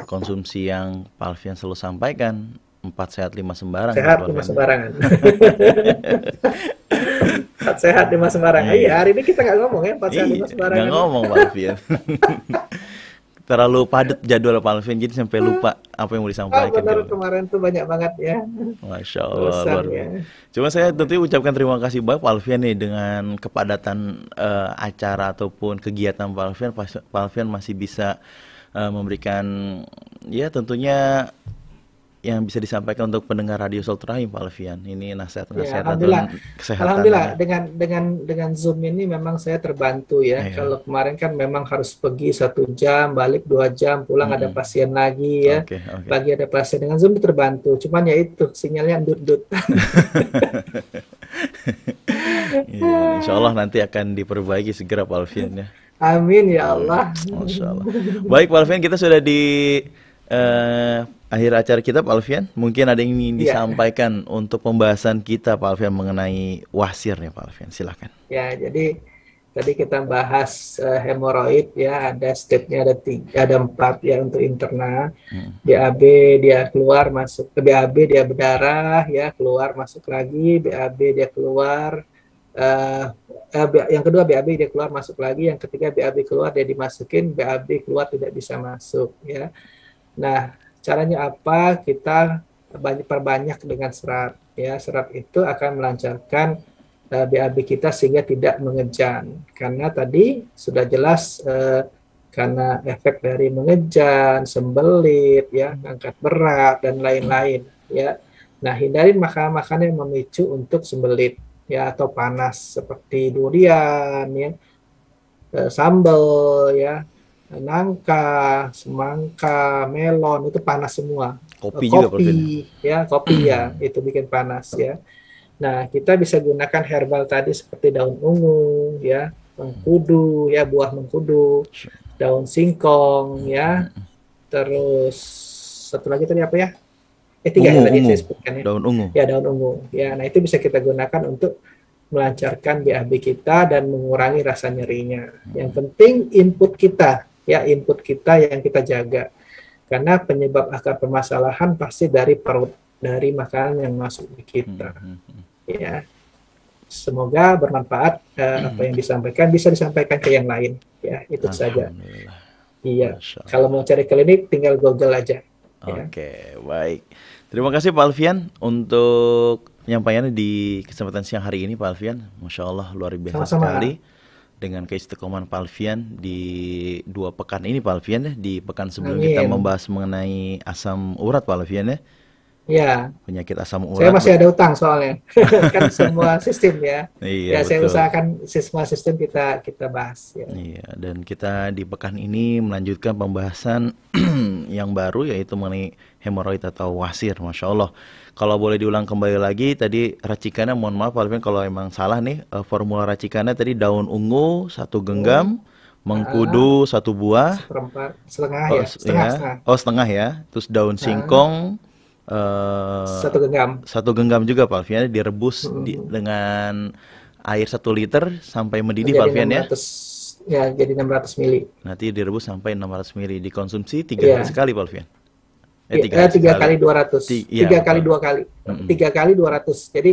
Konsumsi yang Pak Alfian selalu sampaikan, 4 sehat 5 sembarang. Sehat 5 sembarangan. 4 sehat 5 sembarangan. Iya, hari ini kita nggak ngomong ya 4 sehat 5 sembarangan. Nggak ngomong Pak Alfian. terlalu padat jadwal Pak Alfian, jadi sampai lupa apa yang mau Oh, disampaikan. benar kemarin tuh banyak banget ya Masya Allah, luar biasa. urusannya. Cuma saya tentunya ucapkan terima kasih banyak Pak Alfian nih dengan kepadatan acara ataupun kegiatan Pak Alfian. Pak Alfian masih bisa memberikan ya tentunya yang bisa disampaikan untuk pendengar radio Sultan Rahim Pak Alfian. Ini Ya, nasihat-nasihat alhamdulillah. ataupun kesehatan Alhamdulillah ya. dengan Zoom ini memang saya terbantu ya. Iya. Kalau kemarin kan memang harus pergi 1 jam, balik 2 jam, pulang ada Mm-mm. pasien lagi ya. Oke, oke. Pagi ada pasien dengan Zoom terbantu. Cuman ya itu sinyalnya dut-dut. Iya, insya Allah nanti akan diperbaiki segera Pak Alfian ya. Amin ya Allah. Masya Allah. Baik Pak Alfian, kita sudah di akhir acara kita Pak Alfian. Mungkin ada yang ingin Iya. disampaikan untuk pembahasan kita Pak Alfian mengenai wasir nih Pak Alfian. Silakan. Ya, jadi tadi kita bahas hemoroid ya, ada stepnya ada 4 ya untuk interna. BAB dia keluar masuk ke BAB dia berdarah ya, keluar masuk lagi, BAB dia keluar yang kedua BAB dia keluar masuk lagi, yang ketiga BAB keluar dia dimasukin, BAB keluar tidak bisa masuk ya. Nah, caranya apa? Kita perbanyak dengan serat ya. Serat itu akan melancarkan BAB kita sehingga tidak mengejan. Karena tadi sudah jelas karena efek dari mengejan, sembelit ya, angkat berat dan lain-lain ya. Nah, hindarin makanan-makanan yang memicu untuk sembelit ya atau panas seperti durian ya, sambal ya, nangka, semangka, melon itu panas semua. Kopi juga Pak Alfian. Kopi ya, itu bikin panas ya. Nah, kita bisa gunakan herbal tadi seperti daun ungu ya, mengkudu ya, buah mengkudu, daun singkong ya. Terus satu lagi tadi apa ya? 3 ya tadi saya sebutkan ya. Daun ungu. Ya, daun ungu. Ya, nah itu bisa kita gunakan untuk melancarkan BAB kita dan mengurangi rasa nyerinya. Yang penting input kita yang kita jaga. Karena penyebab akar permasalahan pasti dari perut, dari makanan yang masuk di kita. Ya. Semoga bermanfaat apa yang disampaikan, bisa disampaikan ke yang lain. Ya, itu saja. Iya. Kalau mau cari klinik tinggal Google aja. Oke, baik. Terima kasih Pak Alfian untuk penyampaiannya di kesempatan siang hari ini Pak Alfian. Masya Allah luar biasa sekali dengan keistiqomahan Pak Alfian di 2 pekan ini Pak Alfian ya. Di pekan sebelum kita membahas mengenai asam urat Pak Alfian ya. Ya. Penyakit asam urat. Saya masih ada utang soalnya. Kan semua sistem ya. Iya, saya usahakan semua sistem kita bahas ya. Iya, dan kita di pekan ini melanjutkan pembahasan yang baru yaitu mengenai hemoroid atau wasir. Masya Allah. Kalau boleh diulang kembali lagi tadi racikannya, mohon maaf Pak Alfian kalau emang salah nih, formula racikannya tadi daun ungu 1 genggam, mengkudu 1 buah, setengah ya, setengah. Setengah ya. Terus daun singkong 1 genggam. 1 genggam juga Pak Alfian, direbus dengan air 1 liter sampai mendidih Pak Alfian ya. Ya, jadi 600 mili. Nanti direbus sampai 600 mili, dikonsumsi 3 hari sekali Pak Alfian. 3 kali 200. 3 kali 2 kali. 3 kali 200. Jadi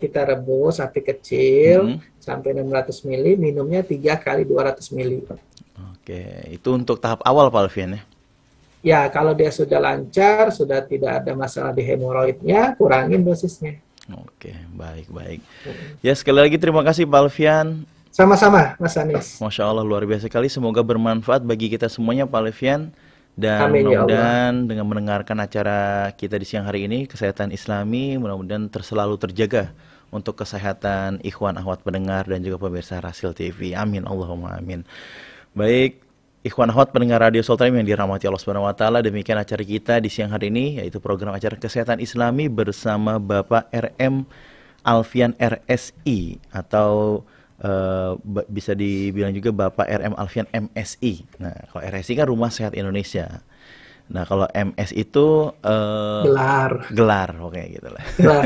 kita rebus api kecil sampai 600 mili, minumnya 3 kali 200 mili. Oke, itu untuk tahap awal Pak Alfian ya. Ya, kalau dia sudah lancar, sudah tidak ada masalah di hemoroidnya, kurangin dosisnya. Oke, baik. Ya, sekali lagi terima kasih Pak Alfian. Sama-sama, Mas Anis. Masya Allah, luar biasa sekali. Semoga bermanfaat bagi kita semuanya Pak Alfian. Dan amin, mudah-mudahan dengan mendengarkan acara kita di siang hari ini, Kesehatan Islami, mudah-mudahan selalu terjaga untuk kesehatan ikhwan akhwat pendengar dan juga pemirsa Rasil TV. Amin, Allahumma amin. Baik, ikhwan akhwat pendengar Radio Sultan yang dirahmati Allah Subhanahu wa taala, demikian acara kita di siang hari ini yaitu program acara Kesehatan Islami bersama Bapak RM Alfian RSI atau bisa dibilang juga Bapak RM Alfian MSI. Nah, kalau RSI kan Rumah Sehat Indonesia. Nah, kalau MS itu gelar, oke gitu lah. Gelar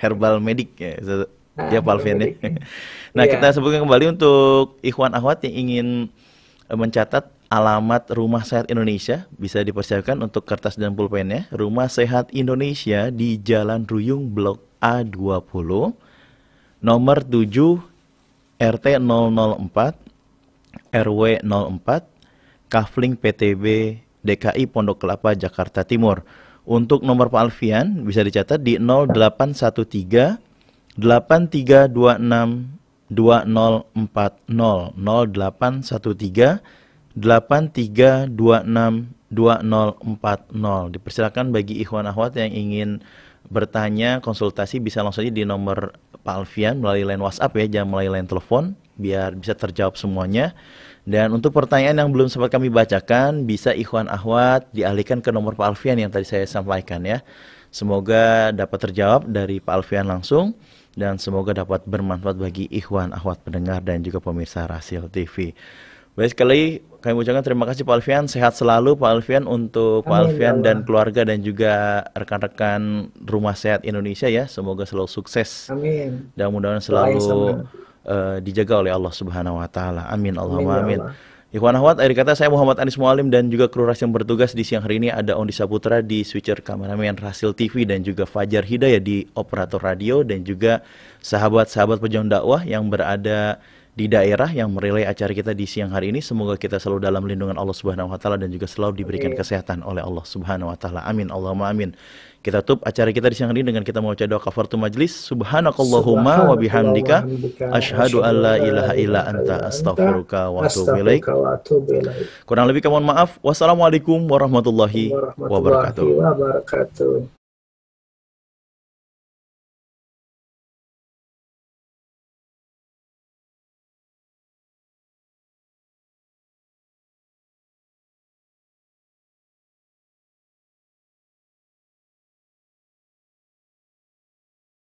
herbal medik ya. Ya Pak Alfian ya. Nah, kita sebutkan kembali untuk ikhwan akhwat yang ingin mencatat alamat Rumah Sehat Indonesia, bisa dipersiapkan untuk kertas dan pulpennya. Rumah Sehat Indonesia di Jalan Ruyung Blok A20, nomor 7 RT 004, RW 04, Kafling PTB DKI Pondok Kelapa Jakarta Timur. Untuk nomor Pak Alfian bisa dicatat di 0813 8326 2040, 0813 8326 2040. Dipersilakan bagi ikhwan akhwat yang ingin bertanya, konsultasi, bisa langsung aja di nomor Pak Alfian melalui line WhatsApp ya, jangan melalui line telepon, biar bisa terjawab semuanya. Dan untuk pertanyaan yang belum sempat kami bacakan, bisa ikhwan akhwat dialihkan ke nomor Pak Alfian yang tadi saya sampaikan ya. Semoga dapat terjawab dari Pak Alfian langsung, dan semoga dapat bermanfaat bagi ikhwan akhwat pendengar dan juga pemirsa Rasil TV. Baik, sekali kami ucapkan terima kasih Pak Alfian, sehat selalu Pak Alfian, untuk Pak Amin, Alfian ya dan Allah. keluarga dan juga rekan-rekan Rumah Sehat Indonesia ya. Semoga selalu sukses Amin. dan mudah-mudahan Doa yang selalu sama. dijaga oleh Allah Subhanahu wa taala. Amin Amin, Allahumma ya amin. Allah. Ikhwan akhwat, akhir kata saya Muhammad Anis Mualim dan juga kru Rasil yang bertugas di siang hari ini ada Ondi Saputra di switcher kameramen Rasil TV dan juga Fajar Hidayah di operator radio, dan juga sahabat-sahabat pejuang dakwah yang berada di daerah yang merelay acara kita di siang hari ini. Semoga kita selalu dalam lindungan Allah Subhanahu wa taala dan juga selalu diberikan Amin. kesehatan oleh Allah Subhanahu wa taala. Amin Allahumma amin. Kita tutup acara kita di siang hari ini dengan kita mengucap doa kafaratul majlis. Subhanakallahumma wa Subhanakallah wa bihamdika hamdika asyhadu an asyhadu la an la ilaha illa ilaha anta illa anta astaghfiruka wa atubu ilaik. astaghfiruka wa atubu ilaik. Kurang lebih kami mohon maaf. Wassalamualaikum warahmatullahi Warahmatullahi wabarakatuh. wabarakatuh.